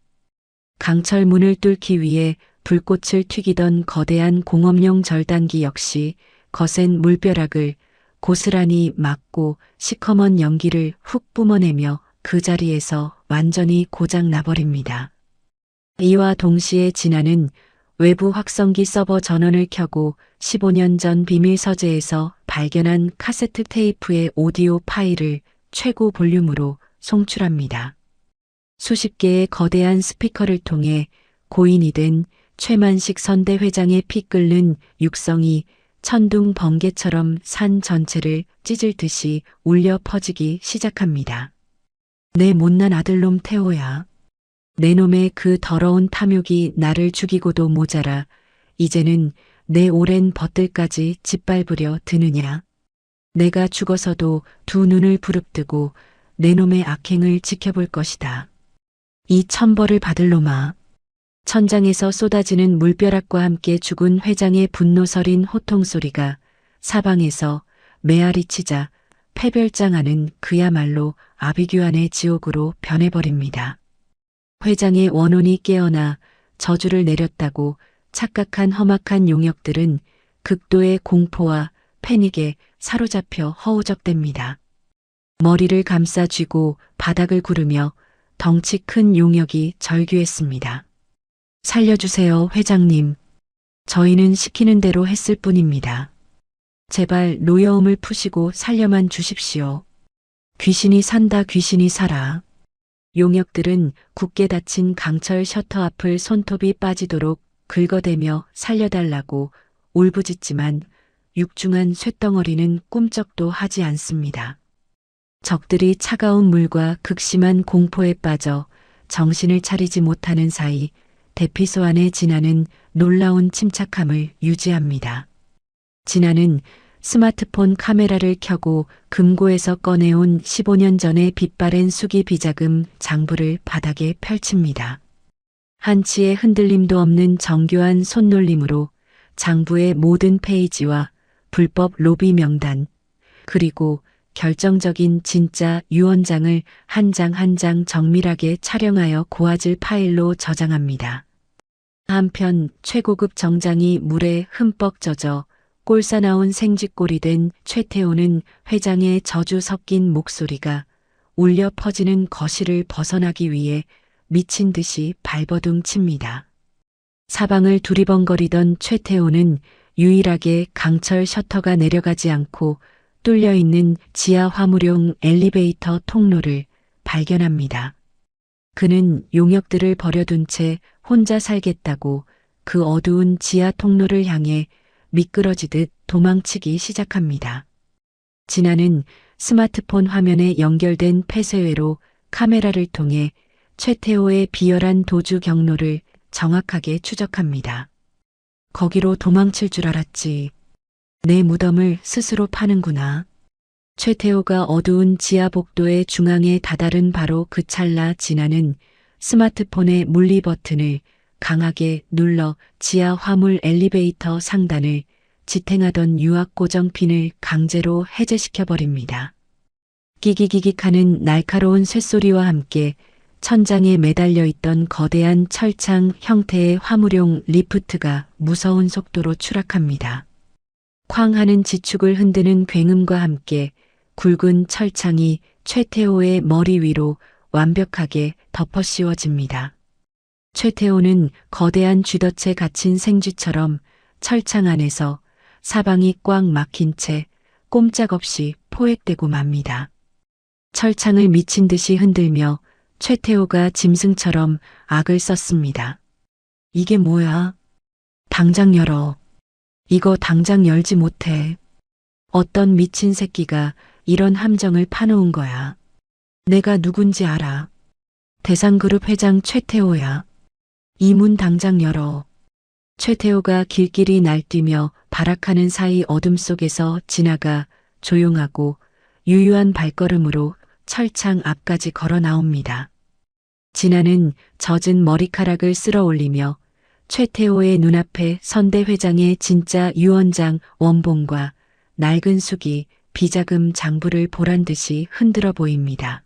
강철 문을 뚫기 위해 불꽃을 튀기던 거대한 공업용 절단기 역시 거센 물벼락을 고스란히 막고 시커먼 연기를 훅 뿜어내며 그 자리에서 완전히 고장 나버립니다. 이와 동시에 진아는 외부 확성기 서버 전원을 켜고 15년 전 비밀 서재에서 발견한 카세트 테이프의 오디오 파일을 최고 볼륨으로 송출합니다. 수십 개의 거대한 스피커를 통해 고인이 된 최만식 선대 회장의 피 끓는 육성이 천둥 번개처럼 산 전체를 찢을 듯이 울려 퍼지기 시작합니다. 내 못난 아들놈 태호야. 내 놈의 그 더러운 탐욕이 나를 죽이고도 모자라 이제는 내 오랜 벗들까지 짓밟으려 드느냐. 내가 죽어서도 두 눈을 부릅뜨고 내 놈의 악행을 지켜볼 것이다. 이 천벌을 받을 놈아. 천장에서 쏟아지는 물벼락과 함께 죽은 회장의 분노 서린 호통 소리가 사방에서 메아리 치자 패별장하는 그야말로 아비규환의 지옥으로 변해버립니다. 회장의 원혼이 깨어나 저주를 내렸다고 착각한 험악한 용역들은 극도의 공포와 패닉에 사로잡혀 허우적댑니다. 머리를 감싸 쥐고 바닥을 구르며 덩치 큰 용역이 절규했습니다. 살려주세요, 회장님. 저희는 시키는 대로 했을 뿐입니다. 제발 노여움을 푸시고 살려만 주십시오. 귀신이 산다, 귀신이 살아. 용역들은 굳게 닫힌 강철 셔터 앞을 손톱이 빠지도록 긁어대며 살려달라고 울부짖지만 육중한 쇳덩어리는 꿈쩍도 하지 않습니다. 적들이 차가운 물과 극심한 공포에 빠져 정신을 차리지 못하는 사이 대피소 안에 진아는 놀라운 침착함을 유지합니다. 진아는 스마트폰 카메라를 켜고 금고에서 꺼내온 15년 전의 빛바랜 수기 비자금 장부를 바닥에 펼칩니다. 한치의 흔들림도 없는 정교한 손놀림으로 장부의 모든 페이지와 불법 로비 명단, 그리고 결정적인 진짜 유언장을 한 장 한 장 정밀하게 촬영하여 고화질 파일로 저장합니다. 한편 최고급 정장이 물에 흠뻑 젖어 꼴사나온 생쥐꼴이 된 최태호는 회장의 저주 섞인 목소리가 울려 퍼지는 거실을 벗어나기 위해 미친 듯이 발버둥 칩니다. 사방을 두리번거리던 최태호는 유일하게 강철 셔터가 내려가지 않고 뚫려있는 지하 화물용 엘리베이터 통로를 발견합니다. 그는 용역들을 버려둔 채 혼자 살겠다고 그 어두운 지하 통로를 향해 미끄러지듯 도망치기 시작합니다. 진아는 스마트폰 화면에 연결된 폐쇄회로 카메라를 통해 최태호의 비열한 도주 경로를 정확하게 추적합니다. 거기로 도망칠 줄 알았지. 내 무덤을 스스로 파는구나. 최태호가 어두운 지하 복도의 중앙에 다다른 바로 그 찰나 진아는 스마트폰의 물리 버튼을 강하게 눌러 지하 화물 엘리베이터 상단을 지탱하던 유압 고정핀을 강제로 해제시켜버립니다. 끼기기기하는 날카로운 쇳소리와 함께 천장에 매달려 있던 거대한 철창 형태의 화물용 리프트가 무서운 속도로 추락합니다. 쾅 하는 지축을 흔드는 굉음과 함께 굵은 철창이 최태호의 머리 위로 완벽하게 덮어 씌워집니다. 최태호는 거대한 쥐덫에 갇힌 생쥐처럼 철창 안에서 사방이 꽉 막힌 채 꼼짝없이 포획되고 맙니다. 철창을 미친 듯이 흔들며 최태호가 짐승처럼 악을 썼습니다. 이게 뭐야? 당장 열어. 이거 당장 열지 못해. 어떤 미친 새끼가 이런 함정을 파놓은 거야. 내가 누군지 알아. 대상그룹 회장 최태호야. 이 문 당장 열어. 최태호가 길길이 날뛰며 발악하는 사이 어둠 속에서 진아가 조용하고 유유한 발걸음으로 철창 앞까지 걸어 나옵니다. 진아는 젖은 머리카락을 쓸어 올리며 최태호의 눈앞에 선대 회장의 진짜 유언장 원본과 낡은 수기 비자금 장부를 보란듯이 흔들어 보입니다.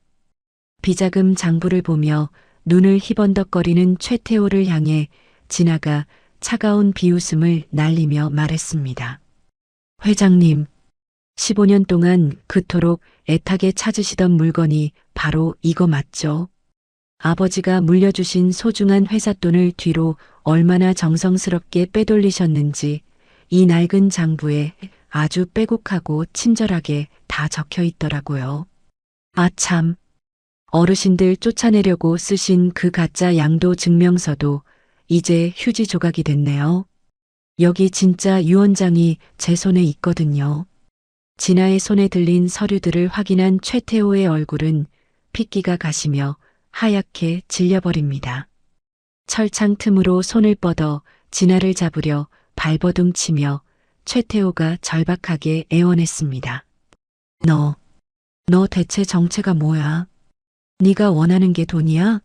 비자금 장부를 보며 눈을 희번덕거리는 최태호를 향해 진아가 차가운 비웃음을 날리며 말했습니다. 회장님, 15년 동안 그토록 애타게 찾으시던 물건이 바로 이거 맞죠? 아버지가 물려주신 소중한 회삿돈을 뒤로 얼마나 정성스럽게 빼돌리셨는지 이 낡은 장부에 아주 빼곡하고 친절하게 다 적혀 있더라고요. 아 참, 어르신들 쫓아내려고 쓰신 그 가짜 양도 증명서도 이제 휴지 조각이 됐네요. 여기 진짜 유언장이 제 손에 있거든요. 진아의 손에 들린 서류들을 확인한 최태호의 얼굴은 핏기가 가시며 하얗게 질려버립니다. 철창 틈으로 손을 뻗어 진아를 잡으려 발버둥 치며 최태호가 절박하게 애원했습니다. 너 대체 정체가 뭐야? 네가 원하는 게 돈이야?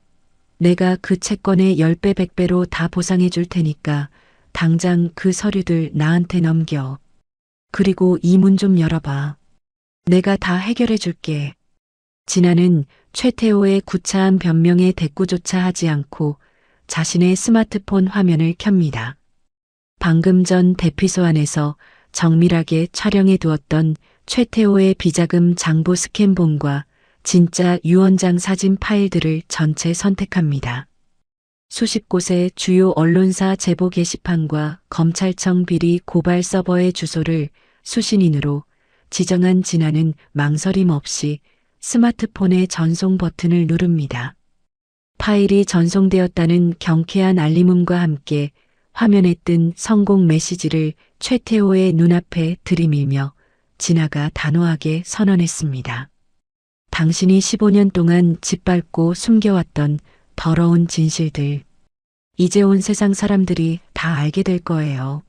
내가 그 채권의 10배, 100배로 다 보상해 줄 테니까 당장 그 서류들 나한테 넘겨. 그리고 이 문 좀 열어봐. 내가 다 해결해 줄게. 진아는 최태호의 구차한 변명에 대꾸조차 하지 않고 자신의 스마트폰 화면을 켭니다. 방금 전 대피소 안에서 정밀하게 촬영해 두었던 최태호의 비자금 장부 스캔본과 진짜 유언장 사진 파일들을 전체 선택합니다. 수십 곳의 주요 언론사 제보 게시판과 검찰청 비리 고발 서버의 주소를 수신인으로 지정한 진아는 망설임 없이 스마트폰의 전송 버튼을 누릅니다. 파일이 전송되었다는 경쾌한 알림음과 함께 화면에 뜬 성공 메시지를 최태호의 눈앞에 들이밀며 진아가 단호하게 선언했습니다. 당신이 15년 동안 짓밟고 숨겨왔던 더러운 진실들. 이제 온 세상 사람들이 다 알게 될 거예요.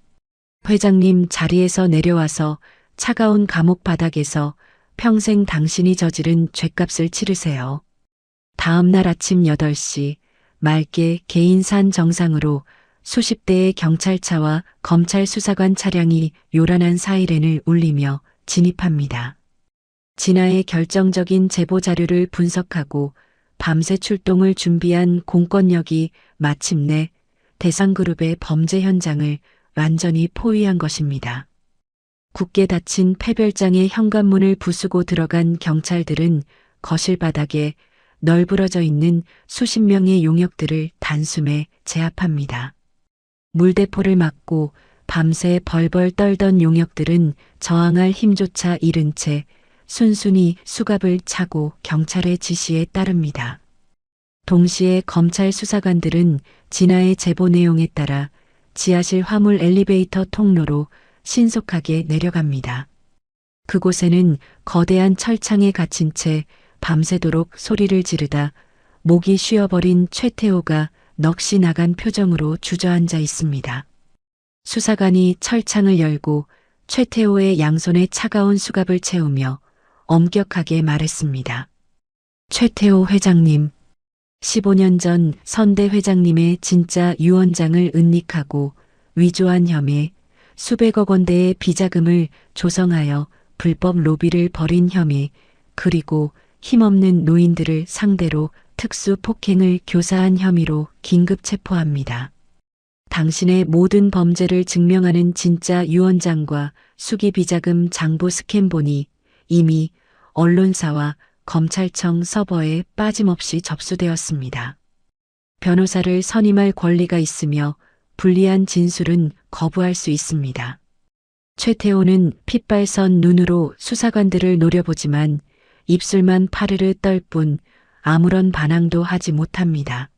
회장님 자리에서 내려와서 차가운 감옥 바닥에서 평생 당신이 저지른 죗값을 치르세요. 다음 날 아침 8시 맑게 개인산 정상으로 수십 대의 경찰차와 검찰 수사관 차량이 요란한 사이렌을 울리며 진입합니다. 진아의 결정적인 제보 자료를 분석하고 밤새 출동을 준비한 공권력이 마침내 대상그룹의 범죄 현장을 완전히 포위한 것입니다. 굳게 닫힌 폐별장의 현관문을 부수고 들어간 경찰들은 거실 바닥에 널브러져 있는 수십 명의 용역들을 단숨에 제압합니다. 물대포를 맞고 밤새 벌벌 떨던 용역들은 저항할 힘조차 잃은 채 순순히 수갑을 차고 경찰의 지시에 따릅니다. 동시에 검찰 수사관들은 진아의 제보 내용에 따라 지하실 화물 엘리베이터 통로로 신속하게 내려갑니다. 그곳에는 거대한 철창에 갇힌 채 밤새도록 소리를 지르다 목이 쉬어버린 최태호가 넋이 나간 표정으로 주저앉아 있습니다. 수사관이 철창을 열고 최태호의 양손에 차가운 수갑을 채우며 엄격하게 말했습니다. 최태호 회장님, 15년 전 선대 회장님의 진짜 유언장을 은닉하고 위조한 혐의, 수백억 원대의 비자금을 조성하여 불법 로비를 벌인 혐의, 그리고 힘없는 노인들을 상대로 특수 폭행을 교사한 혐의로 긴급 체포합니다. 당신의 모든 범죄를 증명하는 진짜 유언장과 수기 비자금 장부 스캔본이 이미 언론사와 검찰청 서버에 빠짐없이 접수되었습니다. 변호사를 선임할 권리가 있으며 불리한 진술은 거부할 수 있습니다. 최태호는 핏발선 눈으로 수사관들을 노려보지만 입술만 파르르 떨 뿐 아무런 반항도 하지 못합니다.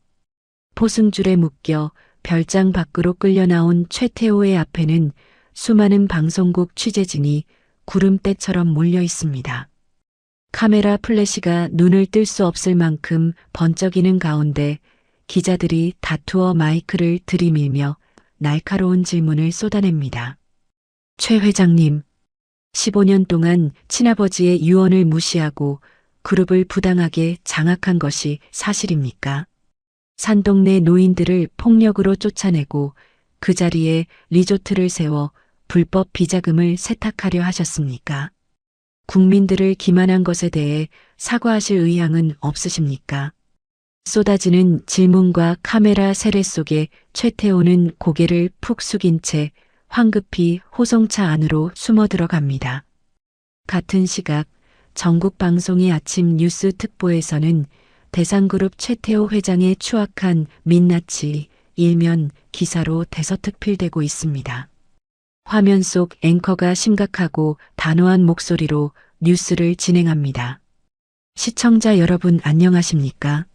포승줄에 묶여 별장 밖으로 끌려 나온 최태호의 앞에는 수많은 방송국 취재진이 구름대처럼 몰려 있습니다. 카메라 플래시가 눈을 뜰 수 없을 만큼 번쩍이는 가운데 기자들이 다투어 마이크를 들이밀며 날카로운 질문을 쏟아냅니다. 최 회장님, 15년 동안 친아버지의 유언을 무시하고 그룹을 부당하게 장악한 것이 사실입니까? 산동네 노인들을 폭력으로 쫓아내고 그 자리에 리조트를 세워 불법 비자금을 세탁하려 하셨습니까? 국민들을 기만한 것에 대해 사과하실 의향은 없으십니까? 쏟아지는 질문과 카메라 세례 속에 최태호는 고개를 푹 숙인 채 황급히 호송차 안으로 숨어 들어갑니다. 같은 시각 전국 방송의 아침 뉴스 특보에서는 대상그룹 최태호 회장의 추악한 민낯이 일면 기사로 대서특필되고 있습니다. 화면 속 앵커가 심각하고 단호한 목소리로 뉴스를 진행합니다. 시청자 여러분 안녕하십니까?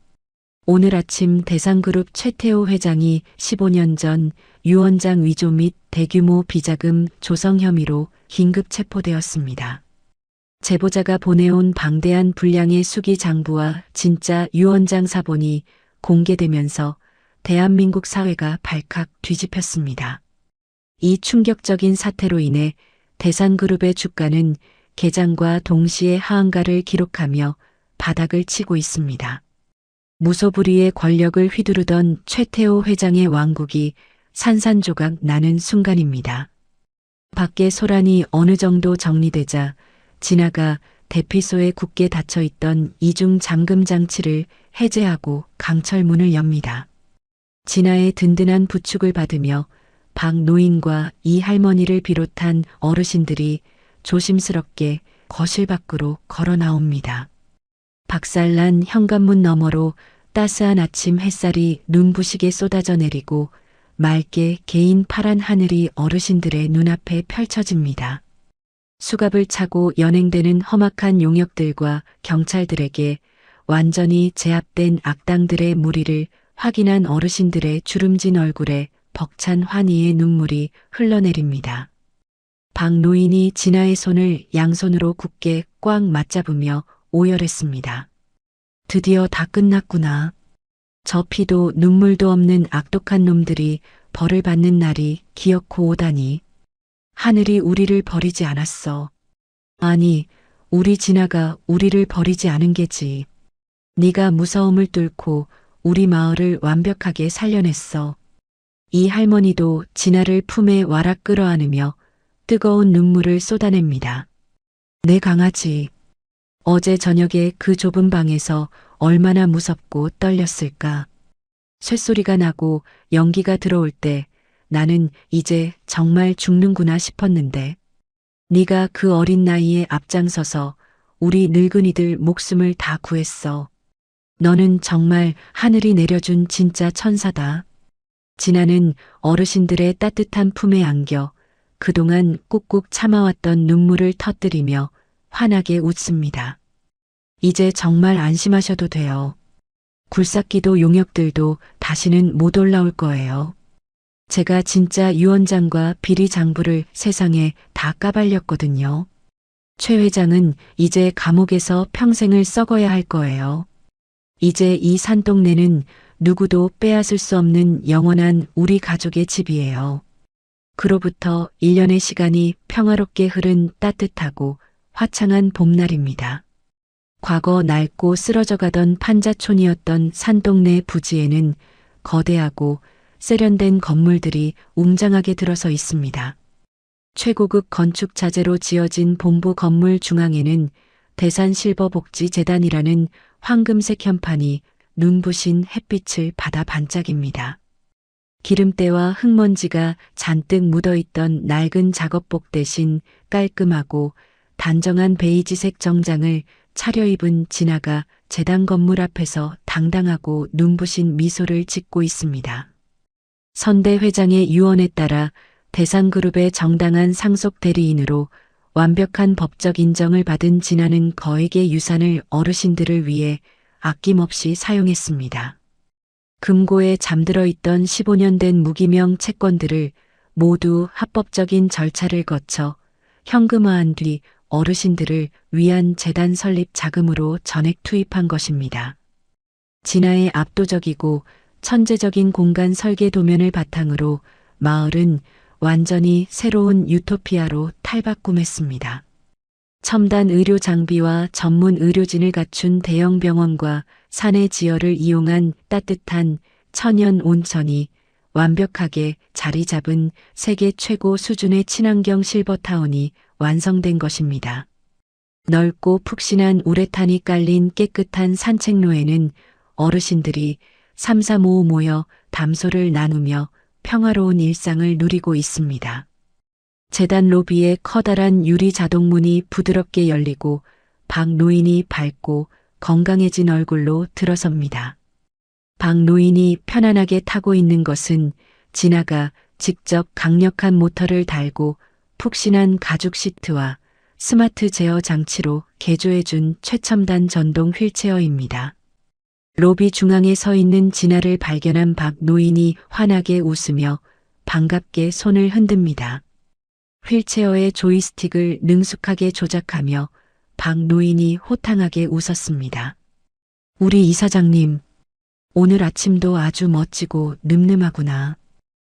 오늘 아침 대상그룹 최태호 회장이 15년 전 유원장 위조 및 대규모 비자금 조성 혐의로 긴급 체포되었습니다. 제보자가 보내온 방대한 분량의 수기 장부와 진짜 유원장 사본이 공개되면서 대한민국 사회가 발칵 뒤집혔습니다. 이 충격적인 사태로 인해 대상그룹의 주가는 개장과 동시에 하한가를 기록하며 바닥을 치고 있습니다. 무소불위의 권력을 휘두르던 최태호 회장의 왕국이 산산조각 나는 순간입니다. 밖에 소란이 어느 정도 정리되자 진아가 대피소에 굳게 닫혀있던 이중 잠금 장치를 해제하고 강철문을 엽니다. 진아의 든든한 부축을 받으며 박 노인과 이 할머니를 비롯한 어르신들이 조심스럽게 거실 밖으로 걸어 나옵니다. 박살난 현관문 너머로 따스한 아침 햇살이 눈부시게 쏟아져 내리고 맑게 개인 파란 하늘이 어르신들의 눈앞에 펼쳐집니다. 수갑을 차고 연행되는 험악한 용역들과 경찰들에게 완전히 제압된 악당들의 무리를 확인한 어르신들의 주름진 얼굴에 벅찬 환희의 눈물이 흘러내립니다. 박 노인이 진아의 손을 양손으로 굳게 꽉 맞잡으며 오열했습니다. 드디어 다 끝났구나. 저 피도 눈물도 없는 악독한 놈들이 벌을 받는 날이 기어코 오다니. 하늘이 우리를 버리지 않았어. 아니, 우리 진아가 우리를 버리지 않은 게지. 네가 무서움을 뚫고 우리 마을을 완벽하게 살려냈어. 이 할머니도 진아를 품에 와락 끌어안으며 뜨거운 눈물을 쏟아냅니다. 내 강아지. 어제 저녁에 그 좁은 방에서 얼마나 무섭고 떨렸을까. 쇳소리가 나고 연기가 들어올 때 나는 이제 정말 죽는구나 싶었는데 네가 그 어린 나이에 앞장서서 우리 늙은이들 목숨을 다 구했어. 너는 정말 하늘이 내려준 진짜 천사다. 진아는 어르신들의 따뜻한 품에 안겨 그동안 꾹꾹 참아왔던 눈물을 터뜨리며 환하게 웃습니다. 이제 정말 안심하셔도 돼요. 굴삭기도 용역들도 다시는 못 올라올 거예요. 제가 진짜 유원장과 비리 장부를 세상에 다 까발렸거든요. 최 회장은 이제 감옥에서 평생을 썩어야 할 거예요. 이제 이 산동네는 누구도 빼앗을 수 없는 영원한 우리 가족의 집이에요. 그로부터 1년의 시간이 평화롭게 흐른 따뜻하고 화창한 봄날입니다. 과거 낡고 쓰러져가던 판자촌이었던 산동네 부지에는 거대하고 세련된 건물들이 웅장하게 들어서 있습니다. 최고급 건축 자재로 지어진 본부 건물 중앙에는 대산실버복지재단이라는 황금색 현판이 눈부신 햇빛을 받아 반짝입니다. 기름때와 흙먼지가 잔뜩 묻어있던 낡은 작업복 대신 깔끔하고 단정한 베이지색 정장을 차려입은 진아가 재단 건물 앞에서 당당하고 눈부신 미소를 짓고 있습니다. 선대 회장의 유언에 따라 대상그룹의 정당한 상속 대리인으로 완벽한 법적 인정을 받은 진아는 거액의 유산을 어르신들을 위해 아낌없이 사용했습니다. 금고에 잠들어 있던 15년 된 무기명 채권들을 모두 합법적인 절차를 거쳐 현금화한 뒤 어르신들을 위한 재단 설립 자금으로 전액 투입한 것입니다. 진아의 압도적이고 천재적인 공간 설계 도면을 바탕으로 마을은 완전히 새로운 유토피아로 탈바꿈했습니다. 첨단 의료 장비와 전문 의료진을 갖춘 대형 병원과 산의 지열을 이용한 따뜻한 천연 온천이 완벽하게 자리 잡은 세계 최고 수준의 친환경 실버타운이 완성된 것입니다. 넓고 푹신한 우레탄이 깔린 깨끗한 산책로에는 어르신들이 삼삼오오 모여 담소를 나누며 평화로운 일상을 누리고 있습니다. 재단 로비에 커다란 유리 자동문이 부드럽게 열리고 박 노인이 밝고 건강해진 얼굴로 들어섭니다. 박 노인이 편안하게 타고 있는 것은 진아가 직접 강력한 모터를 달고 푹신한 가죽 시트와 스마트 제어 장치로 개조해준 최첨단 전동 휠체어입니다. 로비 중앙에 서 있는 진아를 발견한 박 노인이 환하게 웃으며 반갑게 손을 흔듭니다. 휠체어의 조이스틱을 능숙하게 조작하며 박 노인이 호탕하게 웃었습니다. 우리 이사장님, 오늘 아침도 아주 멋지고 늠름하구나.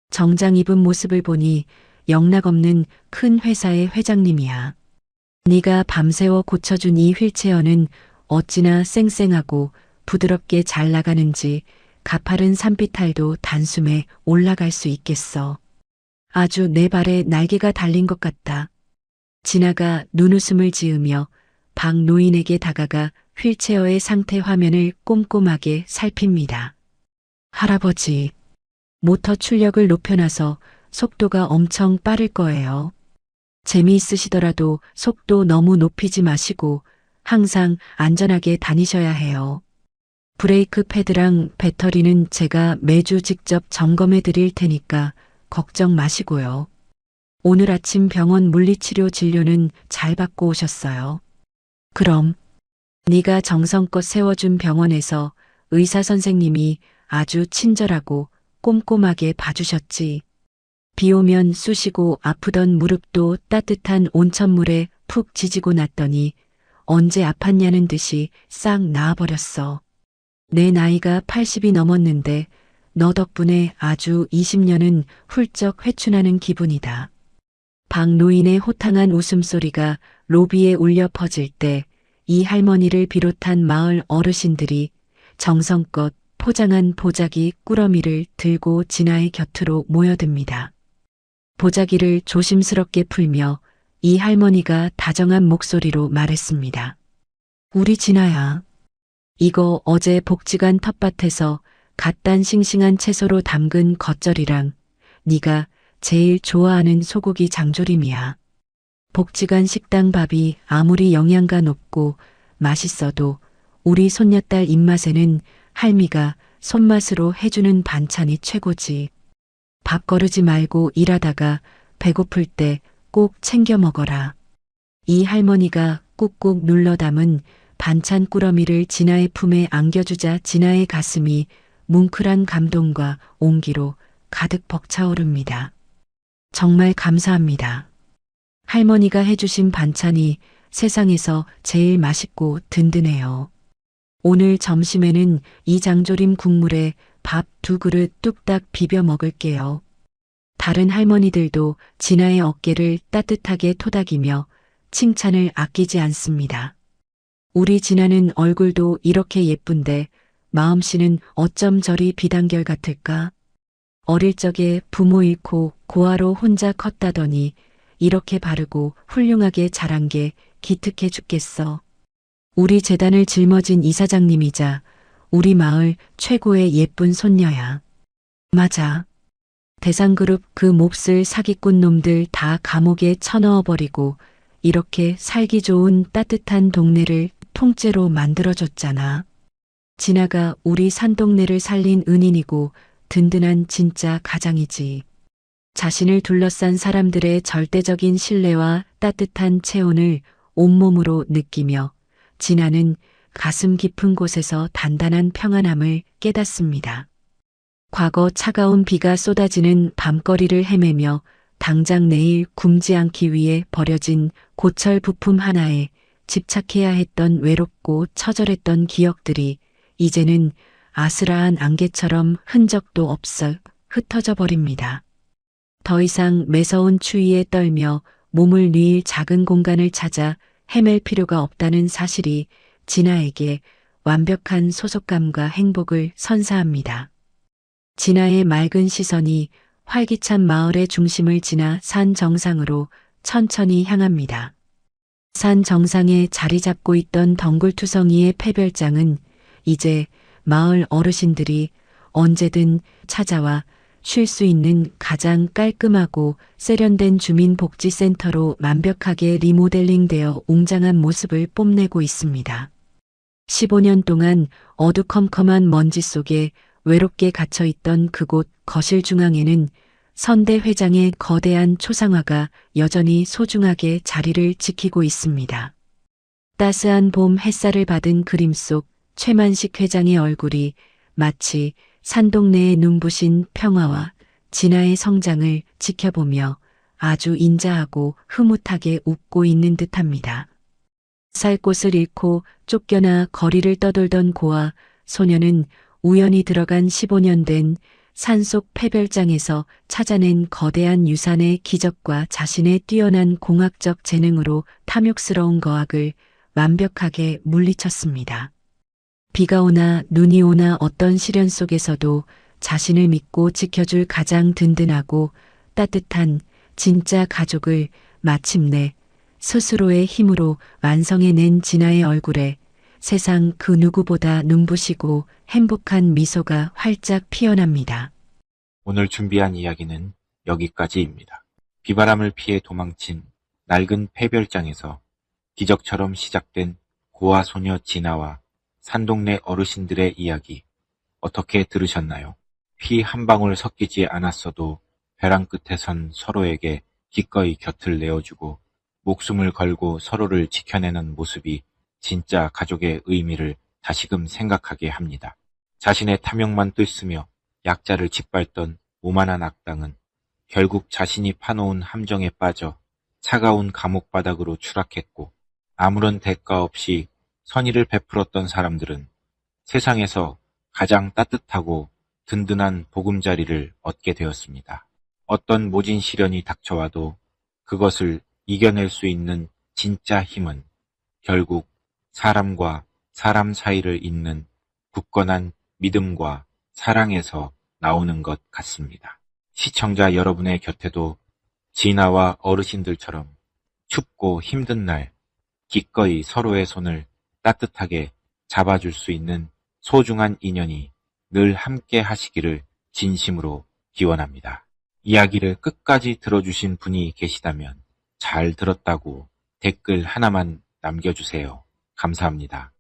정장 입은 모습을 보니 영락없는 큰 회사의 회장님이야. 네가 밤새워 고쳐준 이 휠체어는 어찌나 쌩쌩하고 부드럽게 잘 나가는지 가파른 산비탈도 단숨에 올라갈 수 있겠어. 아주 내 발에 날개가 달린 것 같다. 진아가 눈웃음을 지으며 박 노인에게 다가가 휠체어의 상태 화면을 꼼꼼하게 살핍니다. 할아버지, 모터 출력을 높여놔서 속도가 엄청 빠를 거예요. 재미있으시더라도 속도 너무 높이지 마시고 항상 안전하게 다니셔야 해요. 브레이크 패드랑 배터리는 제가 매주 직접 점검해 드릴 테니까 걱정 마시고요. 오늘 아침 병원 물리치료 진료는 잘 받고 오셨어요. 그럼 네가 정성껏 세워준 병원에서 의사 선생님이 아주 친절하고 꼼꼼하게 봐주셨지. 비 오면 쑤시고 아프던 무릎도 따뜻한 온천물에 푹 지지고 났더니 언제 아팠냐는 듯이 싹 나아버렸어. 내 나이가 80이 넘었는데 너 덕분에 아주 20년은 훌쩍 회춘하는 기분이다. 박 노인의 호탕한 웃음소리가 로비에 울려 퍼질 때 이 할머니를 비롯한 마을 어르신들이 정성껏 포장한 보자기 꾸러미를 들고 진아의 곁으로 모여듭니다. 보자기를 조심스럽게 풀며 이 할머니가 다정한 목소리로 말했습니다. 우리 진아야, 이거 어제 복지관 텃밭에서 갓 딴 싱싱한 채소로 담근 겉절이랑 네가 제일 좋아하는 소고기 장조림이야. 복지관 식당 밥이 아무리 영양가 높고 맛있어도 우리 손녀딸 입맛에는 할미가 손맛으로 해주는 반찬이 최고지. 밥 거르지 말고 일하다가 배고플 때 꼭 챙겨 먹어라. 이 할머니가 꾹꾹 눌러 담은 반찬 꾸러미를 진아의 품에 안겨주자 진아의 가슴이 뭉클한 감동과 온기로 가득 벅차오릅니다. 정말 감사합니다. 할머니가 해주신 반찬이 세상에서 제일 맛있고 든든해요. 오늘 점심에는 이 장조림 국물에 밥 2그릇 뚝딱 비벼 먹을게요. 다른 할머니들도 진아의 어깨를 따뜻하게 토닥이며 칭찬을 아끼지 않습니다. 우리 진아는 얼굴도 이렇게 예쁜데 마음씨는 어쩜 저리 비단결 같을까? 어릴 적에 부모 잃고 고아로 혼자 컸다더니 이렇게 바르고 훌륭하게 자란 게 기특해 죽겠어. 우리 재단을 짊어진 이사장님이자 우리 마을 최고의 예쁜 손녀야. 맞아. 대상그룹 그 몹쓸 사기꾼 놈들 다 감옥에 쳐넣어버리고 이렇게 살기 좋은 따뜻한 동네를 통째로 만들어줬잖아. 진아가 우리 산동네를 살린 은인이고 든든한 진짜 가장이지. 자신을 둘러싼 사람들의 절대적인 신뢰와 따뜻한 체온을 온몸으로 느끼며 진아는 가슴 깊은 곳에서 단단한 평안함을 깨닫습니다. 과거 차가운 비가 쏟아지는 밤거리를 헤매며 당장 내일 굶지 않기 위해 버려진 고철 부품 하나에 집착해야 했던 외롭고 처절했던 기억들이 이제는 아스라한 안개처럼 흔적도 없어 흩어져 버립니다. 더 이상 매서운 추위에 떨며 몸을 뉘일 작은 공간을 찾아 헤맬 필요가 없다는 사실이 진아에게 완벽한 소속감과 행복을 선사합니다. 진아의 맑은 시선이 활기찬 마을의 중심을 지나 산 정상으로 천천히 향합니다. 산 정상에 자리 잡고 있던 덩굴투성이의 폐별장은 이제 마을 어르신들이 언제든 찾아와 쉴 수 있는 가장 깔끔하고 세련된 주민복지센터로 완벽하게 리모델링되어 웅장한 모습을 뽐내고 있습니다. 15년 동안 어두컴컴한 먼지 속에 외롭게 갇혀있던 그곳 거실 중앙에는 선대 회장의 거대한 초상화가 여전히 소중하게 자리를 지키고 있습니다. 따스한 봄 햇살을 받은 그림 속 최만식 회장의 얼굴이 마치 산동네의 눈부신 평화와 진화의 성장을 지켜보며 아주 인자하고 흐뭇하게 웃고 있는 듯합니다. 살 곳을 잃고 쫓겨나 거리를 떠돌던 고아 소녀는 우연히 들어간 15년 된 산속 폐별장에서 찾아낸 거대한 유산의 기적과 자신의 뛰어난 공학적 재능으로 탐욕스러운 거학을 완벽하게 물리쳤습니다. 비가 오나 눈이 오나 어떤 시련 속에서도 자신을 믿고 지켜줄 가장 든든하고 따뜻한 진짜 가족을 마침내 스스로의 힘으로 완성해낸 진아의 얼굴에 세상 그 누구보다 눈부시고 행복한 미소가 활짝 피어납니다. 오늘 준비한 이야기는 여기까지입니다. 비바람을 피해 도망친 낡은 폐별장에서 기적처럼 시작된 고아 소녀 진아와 산동네 어르신들의 이야기 어떻게 들으셨나요? 피 한 방울 섞이지 않았어도 벼랑 끝에 선 서로에게 기꺼이 곁을 내어주고 목숨을 걸고 서로를 지켜내는 모습이 진짜 가족의 의미를 다시금 생각하게 합니다. 자신의 탐욕만 뜰쓰며 약자를 짓밟던 오만한 악당은 결국 자신이 파놓은 함정에 빠져 차가운 감옥 바닥으로 추락했고, 아무런 대가 없이 선의를 베풀었던 사람들은 세상에서 가장 따뜻하고 든든한 보금자리를 얻게 되었습니다. 어떤 모진 시련이 닥쳐와도 그것을 이겨낼 수 있는 진짜 힘은 결국 사람과 사람 사이를 잇는 굳건한 믿음과 사랑에서 나오는 것 같습니다. 시청자 여러분의 곁에도 진아와 어르신들처럼 춥고 힘든 날 기꺼이 서로의 손을 따뜻하게 잡아줄 수 있는 소중한 인연이 늘 함께 하시기를 진심으로 기원합니다. 이야기를 끝까지 들어주신 분이 계시다면 잘 들었다고 댓글 하나만 남겨주세요. 감사합니다.